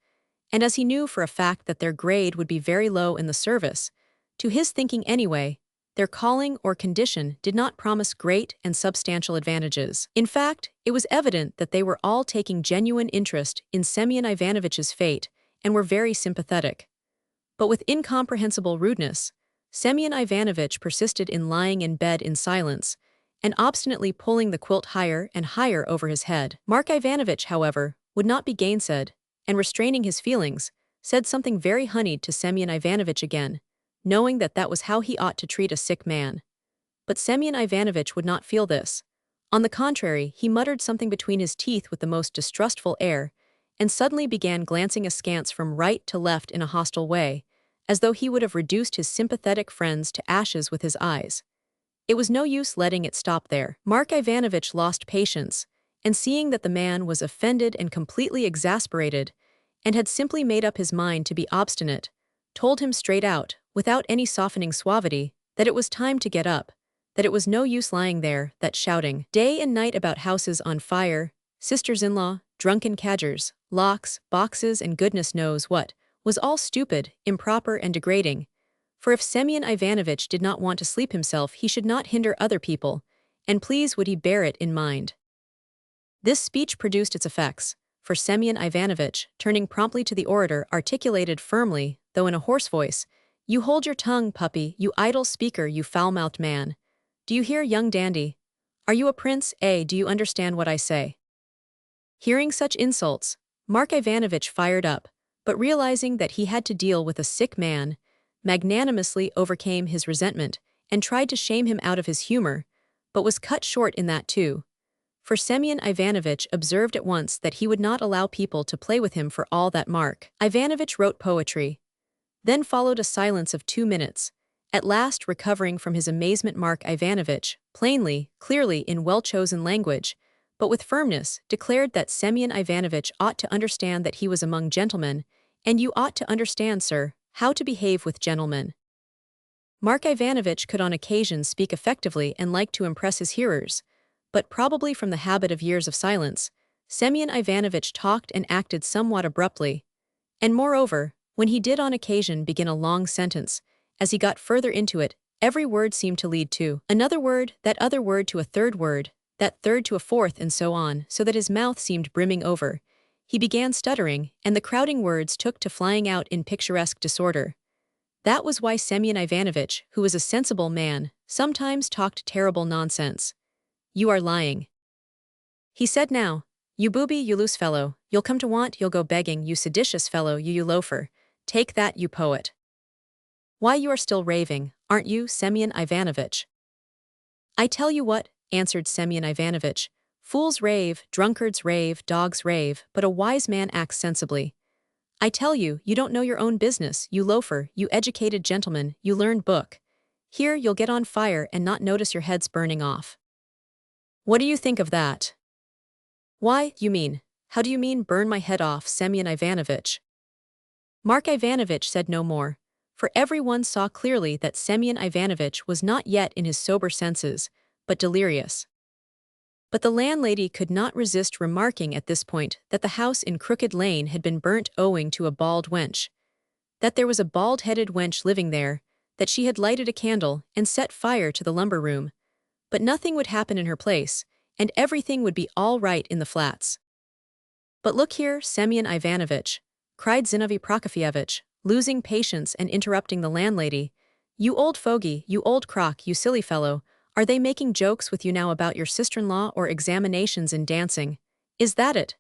and as he knew for a fact that their grade would be very low in the service, to his thinking anyway, their calling or condition did not promise great and substantial advantages. In fact, it was evident that they were all taking genuine interest in Semyon Ivanovich's fate and were very sympathetic. But with incomprehensible rudeness, Semyon Ivanovich persisted in lying in bed in silence, and obstinately pulling the quilt higher and higher over his head. Mark Ivanovich, however, would not be gainsaid, and restraining his feelings, said something very honeyed to Semyon Ivanovich again, knowing that that was how he ought to treat a sick man. But Semyon Ivanovich would not feel this. On the contrary, he muttered something between his teeth with the most distrustful air, and suddenly began glancing askance from right to left in a hostile way, as though he would have reduced his sympathetic friends to ashes with his eyes. It was no use letting it stop there. Mark Ivanovich lost patience, and seeing that the man was offended and completely exasperated, and had simply made up his mind to be obstinate, told him straight out, without any softening suavity, that it was time to get up, that it was no use lying there, that shouting day and night about houses on fire, sisters-in-law, drunken cadgers, locks, boxes and goodness knows what, was all stupid, improper and degrading. For if Semyon Ivanovich did not want to sleep himself he should not hinder other people, and please would he bear it in mind. This speech produced its effects, for Semyon Ivanovich, turning promptly to the orator, articulated firmly, though in a hoarse voice, "You hold your tongue, puppy, you idle speaker, you foul-mouthed man. Do you hear, young dandy? Are you a prince, eh? Do you understand what I say?" Hearing such insults, Mark Ivanovich fired up, but realizing that he had to deal with a sick man, magnanimously overcame his resentment and tried to shame him out of his humor, but was cut short in that too. For Semyon Ivanovich observed at once that he would not allow people to play with him for all that. Mark Ivanovich wrote poetry. Then followed a silence of 2 minutes. At last, recovering from his amazement, Mark Ivanovich, plainly, clearly in well-chosen language, but with firmness, declared that Semyon Ivanovich ought to understand that he was among gentlemen, and you ought to understand, sir, how to behave with gentlemen. Mark Ivanovich could on occasion speak effectively and liked to impress his hearers, but probably from the habit of years of silence, Semyon Ivanovich talked and acted somewhat abruptly, and moreover, when he did on occasion begin a long sentence, as he got further into it, every word seemed to lead to another word, that other word to a third word, that third to a fourth, and so on, so that his mouth seemed brimming over. He began stuttering, and the crowding words took to flying out in picturesque disorder. That was why Semyon Ivanovich, who was a sensible man, sometimes talked terrible nonsense. "You are lying," he said now. "You booby, you loose fellow, you'll come to want, you'll go begging, you seditious fellow, you loafer. Take that, you poet. Why, you are still raving, aren't you, Semyon Ivanovich?" "I tell you what," answered Semyon Ivanovich, "fools rave, drunkards rave, dogs rave, but a wise man acts sensibly. I tell you, you don't know your own business, you loafer, you educated gentleman, you learned book. Here you'll get on fire and not notice your heads burning off. What do you think of that?" "Why, how do you mean burn my head off, Semyon Ivanovich?" Mark Ivanovich said no more, for everyone saw clearly that Semyon Ivanovich was not yet in his sober senses, but delirious. But the landlady could not resist remarking at this point that the house in Crooked Lane had been burnt owing to a bald wench, that there was a bald-headed wench living there, that she had lighted a candle and set fire to the lumber room, but nothing would happen in her place, and everything would be all right in the flats. "But look here, Semyon Ivanovitch," cried Zinovy Prokofyevitch, losing patience and interrupting the landlady. "You old fogey, you old crock, you silly fellow, are they making jokes with you now about your sister-in-law or examinations in dancing? Is that it?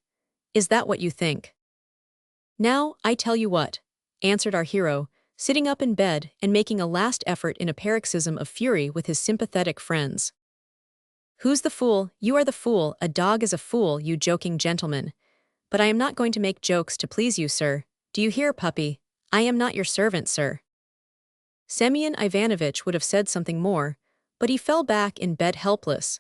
Is that what you think?" "Now, I tell you what," answered our hero, sitting up in bed and making a last effort in a paroxysm of fury with his sympathetic friends. "Who's the fool? You are the fool, a dog is a fool, you joking gentleman. But I am not going to make jokes to please you, sir. Do you hear, puppy? I am not your servant, sir." Semyon Ivanovitch would have said something more, but he fell back in bed helpless.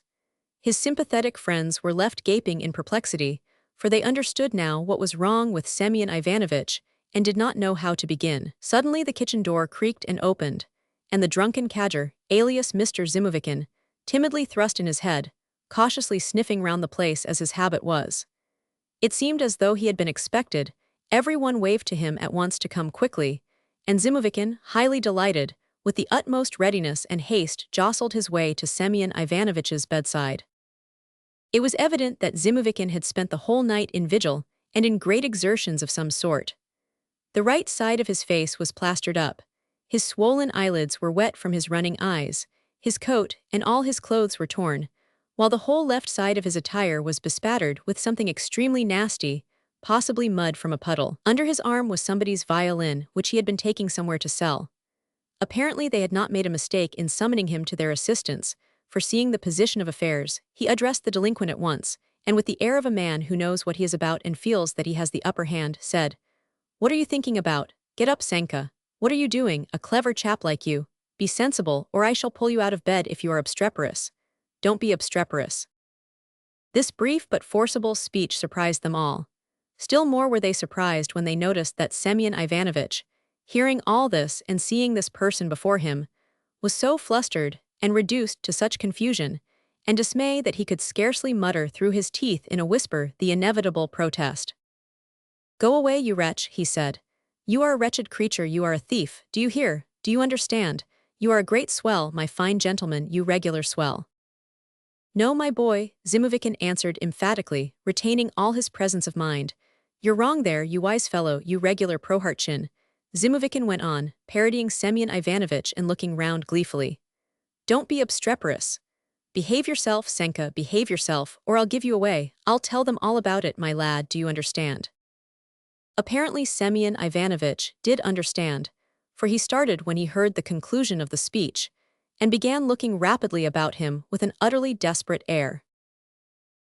His sympathetic friends were left gaping in perplexity, for they understood now what was wrong with Semyon Ivanovitch and did not know how to begin. Suddenly the kitchen door creaked and opened, and the drunken cadger, alias Mr. Zimovkin, timidly thrust in his head, cautiously sniffing round the place as his habit was. It seemed as though he had been expected. Everyone waved to him at once to come quickly, and Zimovkin, highly delighted, with the utmost readiness and haste jostled his way to Semyon Ivanovitch's bedside. It was evident that Zimovkin had spent the whole night in vigil and in great exertions of some sort. The right side of his face was plastered up, his swollen eyelids were wet from his running eyes, his coat and all his clothes were torn, while the whole left side of his attire was bespattered with something extremely nasty, possibly mud from a puddle. Under his arm was somebody's violin, which he had been taking somewhere to sell. Apparently they had not made a mistake in summoning him to their assistance, for seeing the position of affairs, he addressed the delinquent at once, and with the air of a man who knows what he is about and feels that he has the upper hand, said, "What are you thinking about? Get up, Senka. What are you doing, a clever chap like you? Be sensible, or I shall pull you out of bed if you are obstreperous. Don't be obstreperous." This brief but forcible speech surprised them all. Still more were they surprised when they noticed that Semyon Ivanovitch, hearing all this and seeing this person before him, was so flustered and reduced to such confusion and dismay that he could scarcely mutter through his teeth in a whisper the inevitable protest. "Go away, you wretch," he said. "You are a wretched creature, you are a thief, do you hear? Do you understand? You are a great swell, my fine gentleman, you regular swell." "No, my boy," Zimovkin answered emphatically, retaining all his presence of mind. "You're wrong there, you wise fellow, you regular Prohartchin," Zimovkin went on, parodying Semyon Ivanovitch and looking round gleefully. "Don't be obstreperous. Behave yourself, Senka, behave yourself, or I'll give you away. I'll tell them all about it, my lad, do you understand?" Apparently Semyon Ivanovitch did understand, for he started when he heard the conclusion of the speech, and began looking rapidly about him with an utterly desperate air.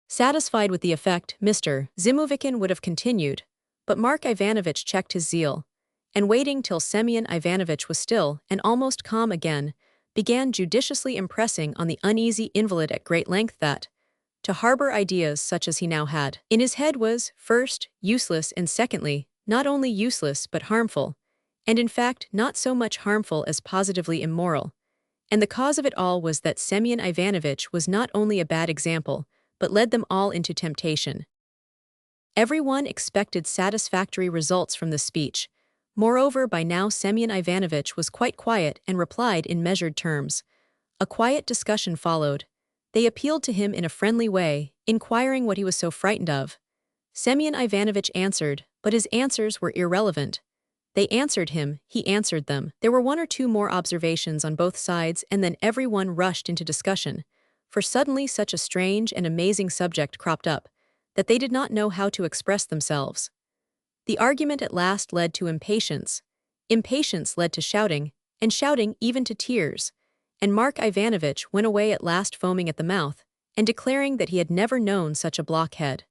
Satisfied with the effect, Mr. Zimovkin would have continued, but Mark Ivanovitch checked his zeal, and waiting till Semyon Ivanovitch was still and almost calm again, began judiciously impressing on the uneasy invalid at great length that, to harbor ideas such as he now had in his head was, first, useless, and secondly, not only useless but harmful, and in fact not so much harmful as positively immoral. And the cause of it all was that Semyon Ivanovitch was not only a bad example, but led them all into temptation. Everyone expected satisfactory results from this speech. Moreover, by now Semyon Ivanovitch was quite quiet and replied in measured terms. A quiet discussion followed. They appealed to him in a friendly way, inquiring what he was so frightened of. Semyon Ivanovitch answered, but his answers were irrelevant. They answered him, he answered them. There were one or two more observations on both sides, and then everyone rushed into discussion, for suddenly such a strange and amazing subject cropped up, that they did not know how to express themselves. The argument at last led to impatience. Impatience led to shouting, and shouting even to tears, and Mark Ivanovitch went away at last foaming at the mouth, and declaring that he had never known such a blockhead.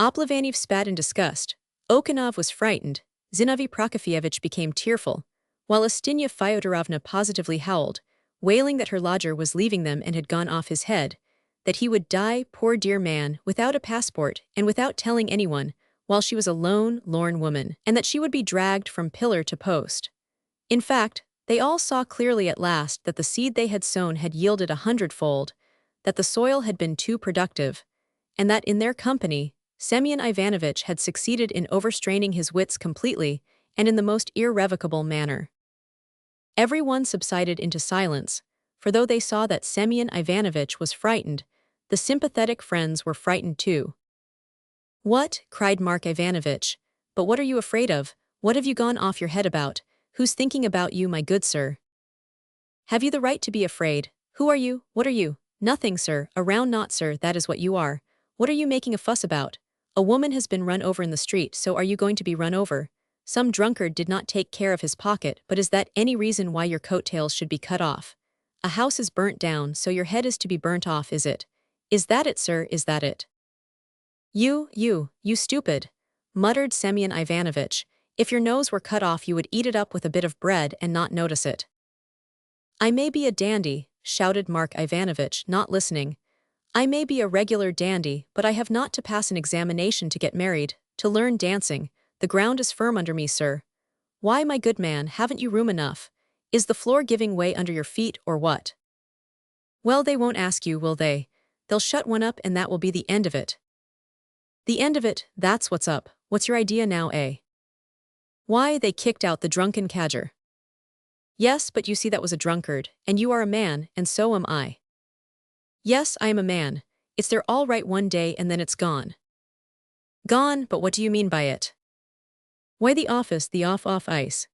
Oplavanov spat in disgust, Okhanov was frightened, Zinovy Prokofyevitch became tearful, while Ustinya Fyodorovna positively howled, wailing that her lodger was leaving them and had gone off his head, that he would die, poor dear man, without a passport and without telling anyone, while she was a lone, lorn woman, and that she would be dragged from pillar to post. In fact, they all saw clearly at last that the seed they had sown had yielded 100-fold, that the soil had been too productive, and that in their company, Semyon Ivanovitch had succeeded in overstraining his wits completely and in the most irrevocable manner. Everyone subsided into silence, for though they saw that Semyon Ivanovitch was frightened, the sympathetic friends were frightened too. "What?" cried Mark Ivanovitch. "But what are you afraid of? What have you gone off your head about? Who's thinking about you, my good sir? Have you the right to be afraid? Who are you? What are you?" "Nothing, sir, a round knot, sir, that is what you are. What are you making a fuss about? A woman has been run over in the street, so are you going to be run over? Some drunkard did not take care of his pocket, but is that any reason why your coattails should be cut off? A house is burnt down, so your head is to be burnt off, is it? Is that it, sir, is that it?" You stupid," muttered Semyon Ivanovitch. "If your nose were cut off you would eat it up with a bit of bread and not notice it." "I may be a dandy," shouted Mark Ivanovitch, not listening. "I may be a regular dandy, but I have not to pass an examination to get married, to learn dancing. The ground is firm under me, sir. Why, my good man, haven't you room enough? Is the floor giving way under your feet, or what?" "Well, they won't ask you, will they? They'll shut one up and that will be the end of it." "The end of it, that's what's up. What's your idea now, eh?" "Why, they kicked out the drunken cadger." "Yes, but you see that was a drunkard, and you are a man, and so am I." "Yes, I am a man. It's there all right one day and then it's gone." "Gone, but what do you mean by it?" "Why, the office, the off ice."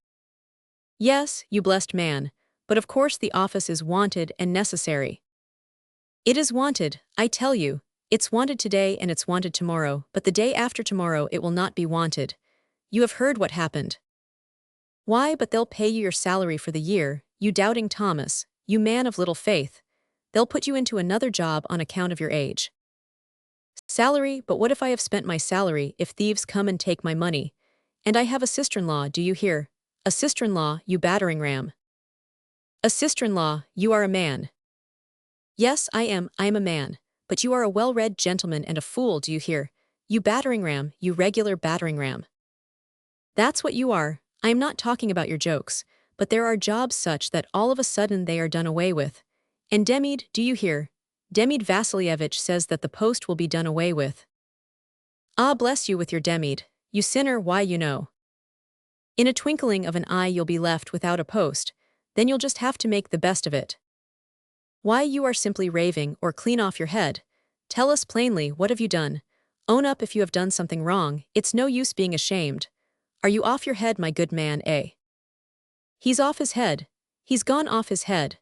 "Yes, you blessed man, but of course the office is wanted and necessary." "It is wanted, I tell you. It's wanted today and it's wanted tomorrow, but the day after tomorrow it will not be wanted. You have heard what happened." "Why, but they'll pay you your salary for the year, you doubting Thomas, you man of little faith. They'll put you into another job on account of your age." "Salary, but what if I have spent my salary, if thieves come and take my money? And I have a sister-in-law, do you hear? A sister-in-law, you battering ram." "A sister-in-law, you are a man." "Yes, I am a man. But you are a well-read gentleman and a fool, do you hear? You battering ram, you regular battering ram. That's what you are. I am not talking about your jokes, but there are jobs such that all of a sudden they are done away with. And Demid, do you hear? Demid Vassilievich says that the post will be done away with." "Ah, bless you with your Demid, you sinner, why you know. In a twinkling of an eye you'll be left without a post, then you'll just have to make the best of it." "Why, you are simply raving, or clean off your head. Tell us plainly, what have you done? Own up if you have done something wrong, it's no use being ashamed. Are you off your head, my good man, eh?" "He's off his head. He's gone off his head."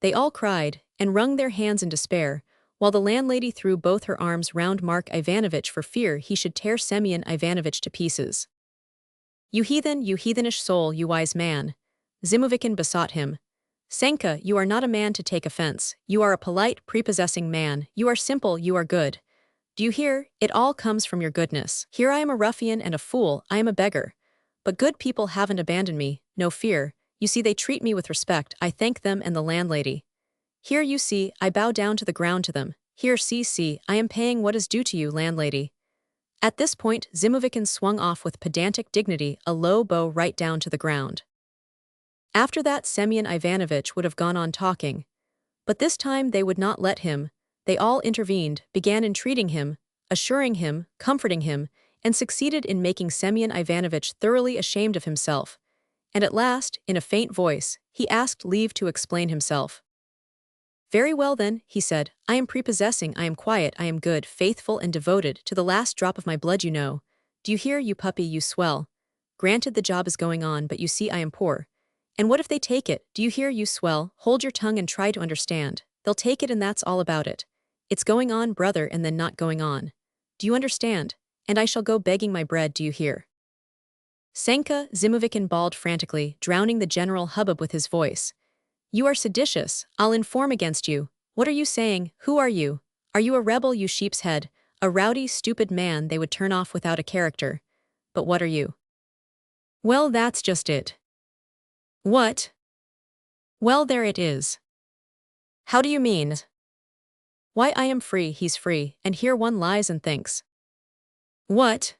They all cried, and wrung their hands in despair, while the landlady threw both her arms round Mark Ivanovitch for fear he should tear Semyon Ivanovitch to pieces. You heathenish soul, you wise man," Zimovkin besought him. "Senka, you are not a man to take offense, you are a polite, prepossessing man, you are simple, you are good. Do you hear? It all comes from your goodness. Here I am a ruffian and a fool, I am a beggar. But good people haven't abandoned me, no fear, you see they treat me with respect, I thank them and the landlady. Here you see, I bow down to the ground to them. Here see, I am paying what is due to you, landlady." At this point Zimovkin swung off with pedantic dignity a low bow right down to the ground. After that Semyon Ivanovitch would have gone on talking. But this time they would not let him. They all intervened, began entreating him, assuring him, comforting him, and succeeded in making Semyon Ivanovitch thoroughly ashamed of himself. And at last, in a faint voice, he asked leave to explain himself. "Very well then," he said, "I am prepossessing, I am quiet, I am good, faithful and devoted, to the last drop of my blood you know. Do you hear, you puppy, you swell? Granted the job is going on, but you see I am poor. And what if they take it? Do you hear, you swell? Hold your tongue and try to understand. They'll take it and that's all about it. It's going on, brother, and then not going on. Do you understand? And I shall go begging my bread, do you hear?" "Senka," Zimovkin bawled frantically, drowning the general hubbub with his voice. "You are seditious, I'll inform against you. What are you saying? Who are you? Are you a rebel, you sheep's head? A rowdy, stupid man they would turn off without a character. But what are you?" "Well, that's just it." "What?" "Well, there it is." "How do you mean?" "Why, I am free, he's free, and here one lies and thinks." "What?"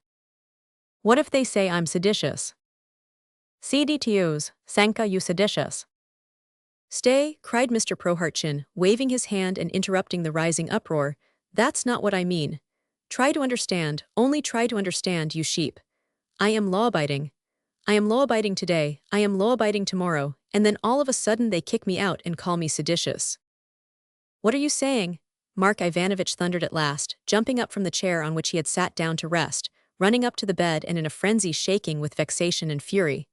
"What if they say I'm seditious?" "CDTUs, Sanka, you seditious." "Stay," cried Mr. Prohartchin, waving his hand and interrupting the rising uproar. "That's not what I mean. Try to understand, only try to understand, you sheep. I am law-abiding. I am law-abiding today, I am law-abiding tomorrow, and then all of a sudden they kick me out and call me seditious." "What are you saying?" Mark Ivanovich thundered at last, jumping up from the chair on which he had sat down to rest, running up to the bed and in a frenzy shaking with vexation and fury.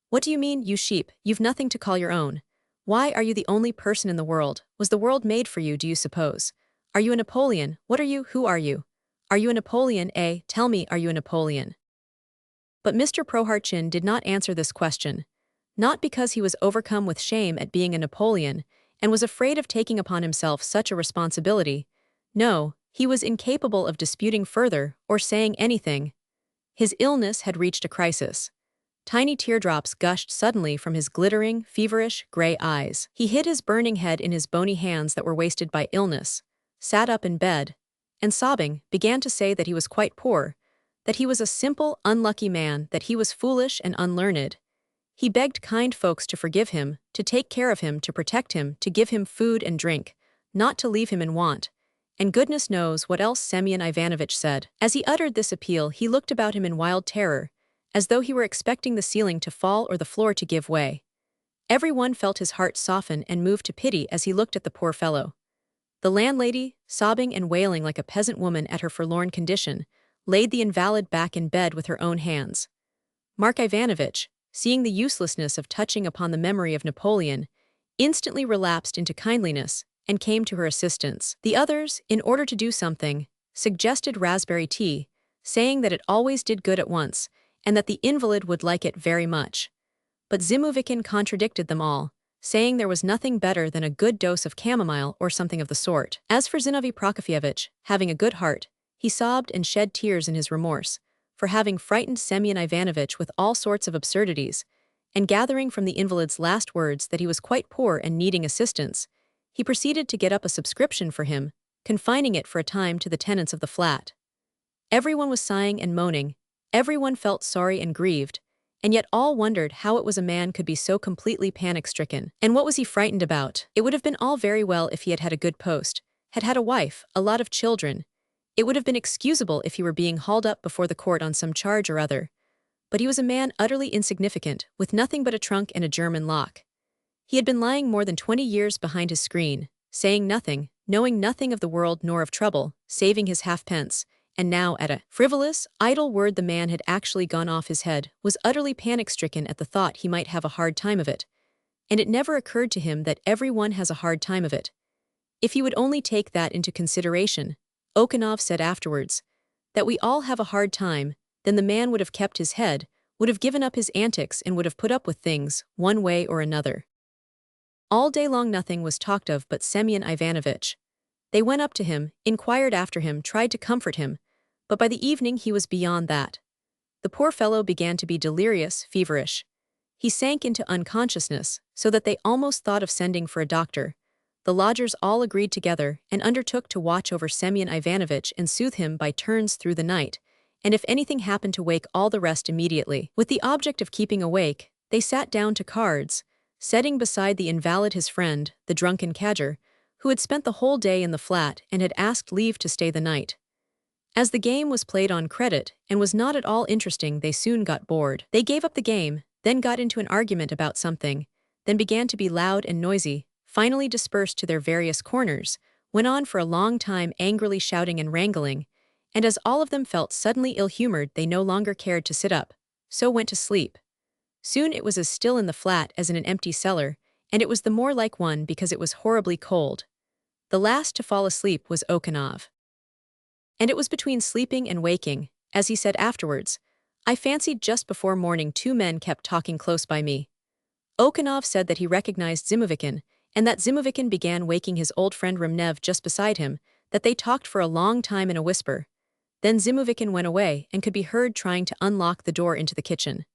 "What do you mean, you sheep? You've nothing to call your own. Why are you the only person in the world? Was the world made for you, do you suppose? Are you a Napoleon? What are you? Who are you? Are you a Napoleon, eh? Tell me, are you a Napoleon?" But Mr. Prohartchin did not answer this question. Not because he was overcome with shame at being a Napoleon, and was afraid of taking upon himself such a responsibility. No, he was incapable of disputing further, or saying anything. His illness had reached a crisis. Tiny teardrops gushed suddenly from his glittering, feverish, gray eyes. He hid his burning head in his bony hands that were wasted by illness, sat up in bed, and sobbing, began to say that he was quite poor, that he was a simple, unlucky man, that he was foolish and unlearned. He begged kind folks to forgive him, to take care of him, to protect him, to give him food and drink, not to leave him in want. And goodness knows what else Semyon Ivanovich said. As he uttered this appeal, he looked about him in wild terror, as though he were expecting the ceiling to fall or the floor to give way. Everyone felt his heart soften and move to pity as he looked at the poor fellow. The landlady, sobbing and wailing like a peasant woman at her forlorn condition, laid the invalid back in bed with her own hands. Mark Ivanovich, seeing the uselessness of touching upon the memory of Napoleon, instantly relapsed into kindliness and came to her assistance. The others, in order to do something, suggested raspberry tea, saying that it always did good at once, and that the invalid would like it very much. But Zimuvikin contradicted them all, saying there was nothing better than a good dose of chamomile or something of the sort. As for Zinovy Prokofyevich, having a good heart, he sobbed and shed tears in his remorse, for having frightened Semyon Ivanovich with all sorts of absurdities, and gathering from the invalid's last words that he was quite poor and needing assistance, he proceeded to get up a subscription for him, confining it for a time to the tenants of the flat. Everyone was sighing and moaning, everyone felt sorry and grieved, and yet all wondered how it was a man could be so completely panic-stricken. And what was he frightened about? It would have been all very well if he had had a good post, had had a wife, a lot of children. It would have been excusable if he were being hauled up before the court on some charge or other. But he was a man utterly insignificant, with nothing but a trunk and a German lock. He had been lying more than 20 years behind his screen, saying nothing, knowing nothing of the world nor of trouble, saving his halfpence, and now at a frivolous, idle word the man had actually gone off his head, was utterly panic-stricken at the thought he might have a hard time of it. And it never occurred to him that everyone has a hard time of it. If he would only take that into consideration, Okhanov said afterwards, that we all have a hard time, then the man would have kept his head, would have given up his antics and would have put up with things, one way or another. All day long nothing was talked of but Semyon Ivanovich. They went up to him, inquired after him, tried to comfort him, but by the evening he was beyond that. The poor fellow began to be delirious, feverish. He sank into unconsciousness, so that they almost thought of sending for a doctor. The lodgers all agreed together and undertook to watch over Semyon Ivanovich and soothe him by turns through the night, and if anything happened to wake all the rest immediately. With the object of keeping awake, they sat down to cards, setting beside the invalid his friend, the drunken cadger, who had spent the whole day in the flat and had asked leave to stay the night. As the game was played on credit and was not at all interesting, they soon got bored. They gave up the game, then got into an argument about something, then began to be loud and noisy, finally dispersed to their various corners, went on for a long time angrily shouting and wrangling, and as all of them felt suddenly ill-humored they no longer cared to sit up, so went to sleep. Soon it was as still in the flat as in an empty cellar, and it was the more like one because it was horribly cold. The last to fall asleep was Okhanov. And it was between sleeping and waking, as he said afterwards, I fancied just before morning 2 men kept talking close by me. Okhanov said that he recognized Zimuvikin, and that Zimuvikin began waking his old friend Remnev just beside him, that they talked for a long time in a whisper. Then Zimuvikin went away and could be heard trying to unlock the door into the kitchen.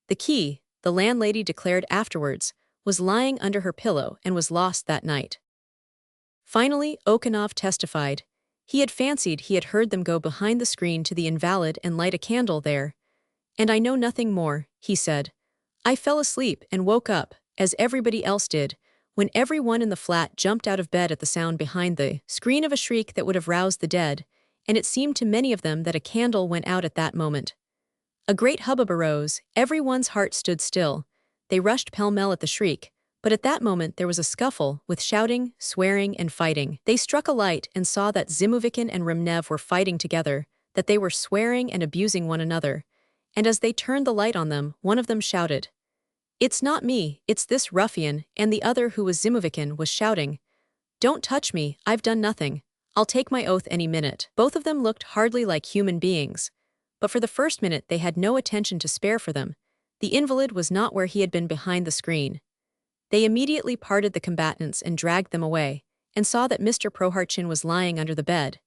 The key, the landlady declared afterwards, was lying under her pillow and was lost that night. Finally, Okhanov testified. He had fancied he had heard them go behind the screen to the invalid and light a candle there. And I know nothing more, he said. I fell asleep and woke up, as everybody else did, when everyone in the flat jumped out of bed at the sound behind the screen of a shriek that would have roused the dead, and it seemed to many of them that a candle went out at that moment. A great hubbub arose, everyone's heart stood still. They rushed pell-mell at the shriek, but at that moment there was a scuffle, with shouting, swearing, and fighting. They struck a light and saw that Zimuvikin and Remnev were fighting together, that they were swearing and abusing one another. And as they turned the light on them, one of them shouted, "It's not me, it's this ruffian," and the other, who was Zimuvikin, was shouting, "Don't touch me, I've done nothing. I'll take my oath any minute." Both of them looked hardly like human beings. But for the first minute they had no attention to spare for them. The invalid was not where he had been behind the screen. They immediately parted the combatants and dragged them away, and saw that Mr. Prohartchin was lying under the bed.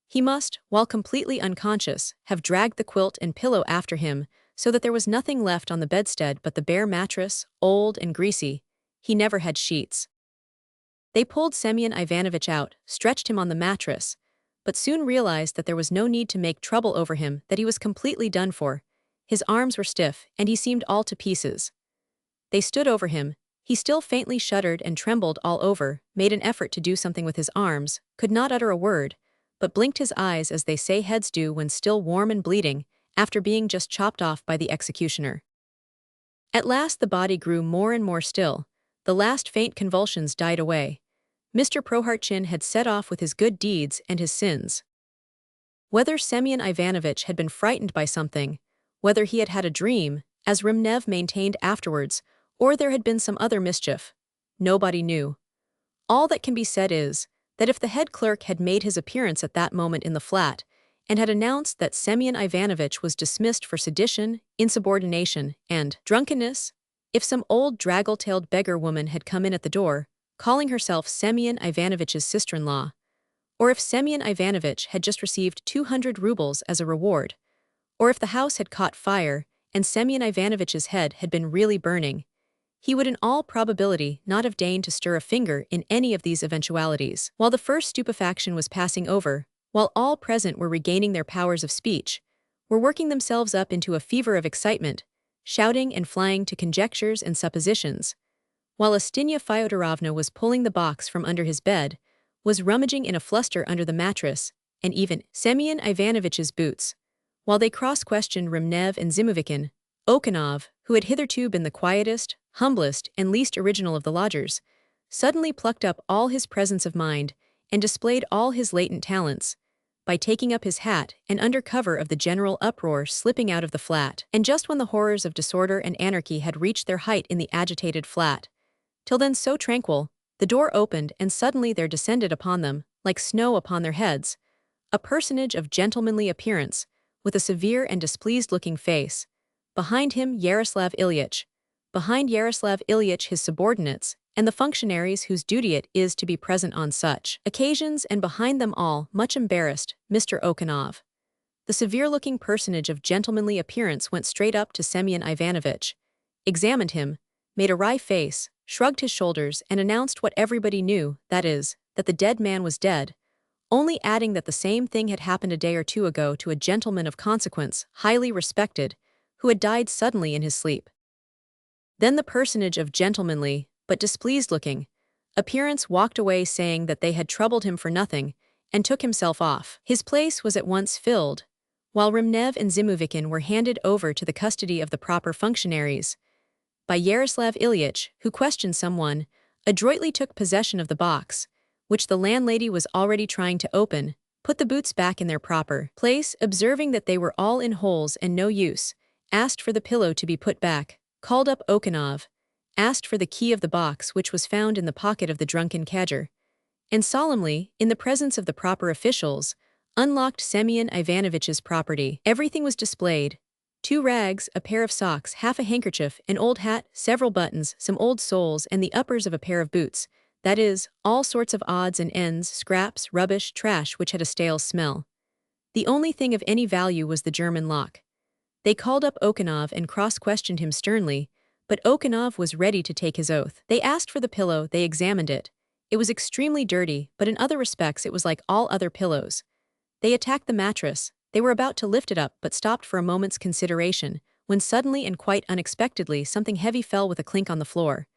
He must, while completely unconscious, have dragged the quilt and pillow after him, so that there was nothing left on the bedstead but the bare mattress, old and greasy. He never had sheets. They pulled Semyon Ivanovitch out, stretched him on the mattress, but soon realized that there was no need to make trouble over him, that he was completely done for. His arms were stiff, and he seemed all to pieces. They stood over him. He still faintly shuddered and trembled all over, made an effort to do something with his arms, could not utter a word, but blinked his eyes as they say heads do when still warm and bleeding, after being just chopped off by the executioner. At last the body grew more and more still. The last faint convulsions died away. Mr. Prohartchin had set off with his good deeds and his sins. Whether Semyon Ivanovitch had been frightened by something, whether he had had a dream, as Remnev maintained afterwards, or there had been some other mischief, nobody knew. All that can be said is, that if the head clerk had made his appearance at that moment in the flat, and had announced that Semyon Ivanovitch was dismissed for sedition, insubordination, and drunkenness, if some old draggle-tailed beggar woman had come in at the door, calling herself Semyon Ivanovitch's sister-in-law, or if Semyon Ivanovitch had just received 200 rubles as a reward, or if the house had caught fire and Semyon Ivanovitch's head had been really burning, he would in all probability not have deigned to stir a finger in any of these eventualities. While the first stupefaction was passing over, while all present were regaining their powers of speech, were working themselves up into a fever of excitement, shouting and flying to conjectures and suppositions, while Astinya Fyodorovna was pulling the box from under his bed, was rummaging in a fluster under the mattress, and even Semyon Ivanovitch's boots, while they cross-questioned Remnev and Zimuvikin, Okanov, who had hitherto been the quietest, humblest, and least original of the lodgers, suddenly plucked up all his presence of mind and displayed all his latent talents, by taking up his hat and under cover of the general uproar slipping out of the flat. And just when the horrors of disorder and anarchy had reached their height in the agitated flat, till then so tranquil, the door opened and suddenly there descended upon them, like snow upon their heads, a personage of gentlemanly appearance, with a severe and displeased-looking face. Behind him Yaroslav Ilyitch, behind Yaroslav Ilyitch his subordinates, and the functionaries whose duty it is to be present on such occasions, and behind them all, much embarrassed, Mr. Okanov. The severe-looking personage of gentlemanly appearance went straight up to Semyon Ivanovitch, examined him, made a wry face, shrugged his shoulders, and announced what everybody knew, that is, that the dead man was dead, only adding that the same thing had happened a day or two ago to a gentleman of consequence, highly respected, who had died suddenly in his sleep. Then the personage of gentlemanly, but displeased-looking, appearance walked away saying that they had troubled him for nothing, and took himself off. His place was at once filled, while Remnev and Zimuvikin were handed over to the custody of the proper functionaries, by Yaroslav Ilyitch, who questioned someone, adroitly took possession of the box, which the landlady was already trying to open, put the boots back in their proper place, observing that they were all in holes and no use, asked for the pillow to be put back, called up Okanov, asked for the key of the box which was found in the pocket of the drunken cadger, and solemnly, in the presence of the proper officials, unlocked Semyon Ivanovitch's property. Everything was displayed: 2 rags, a pair of socks, half a handkerchief, an old hat, several buttons, some old soles, and the uppers of a pair of boots, that is, all sorts of odds and ends, scraps, rubbish, trash which had a stale smell. The only thing of any value was the German lock. They called up Okanov and cross-questioned him sternly, but Okanov was ready to take his oath. They asked for the pillow, they examined it. It was extremely dirty, but in other respects it was like all other pillows. They attacked the mattress. They were about to lift it up but stopped for a moment's consideration, when suddenly and quite unexpectedly something heavy fell with a clink on the floor.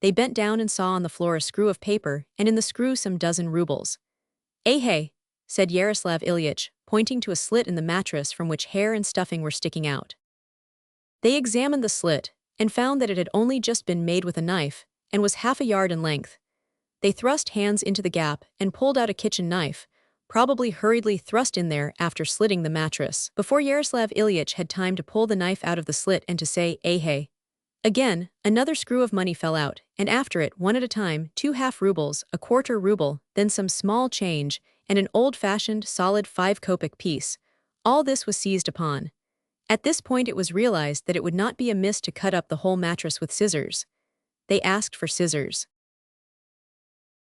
They bent down and saw on the floor a screw of paper, and in the screw some dozen rubles. Hey, said Yaroslav Ilyich, pointing to a slit in the mattress from which hair and stuffing were sticking out. They examined the slit, and found that it had only just been made with a knife, and was half a yard in length. They thrust hands into the gap and pulled out a kitchen knife, probably hurriedly thrust in there after slitting the mattress, before Yaroslav Ilyich had time to pull the knife out of the slit and to say, hey. Again, another screw of money fell out, and after it, one at a time, 2 half rubles, a quarter ruble, then some small change, and an old-fashioned, solid 5-kopeck piece. All this was seized upon. At this point it was realized that it would not be amiss to cut up the whole mattress with scissors. They asked for scissors.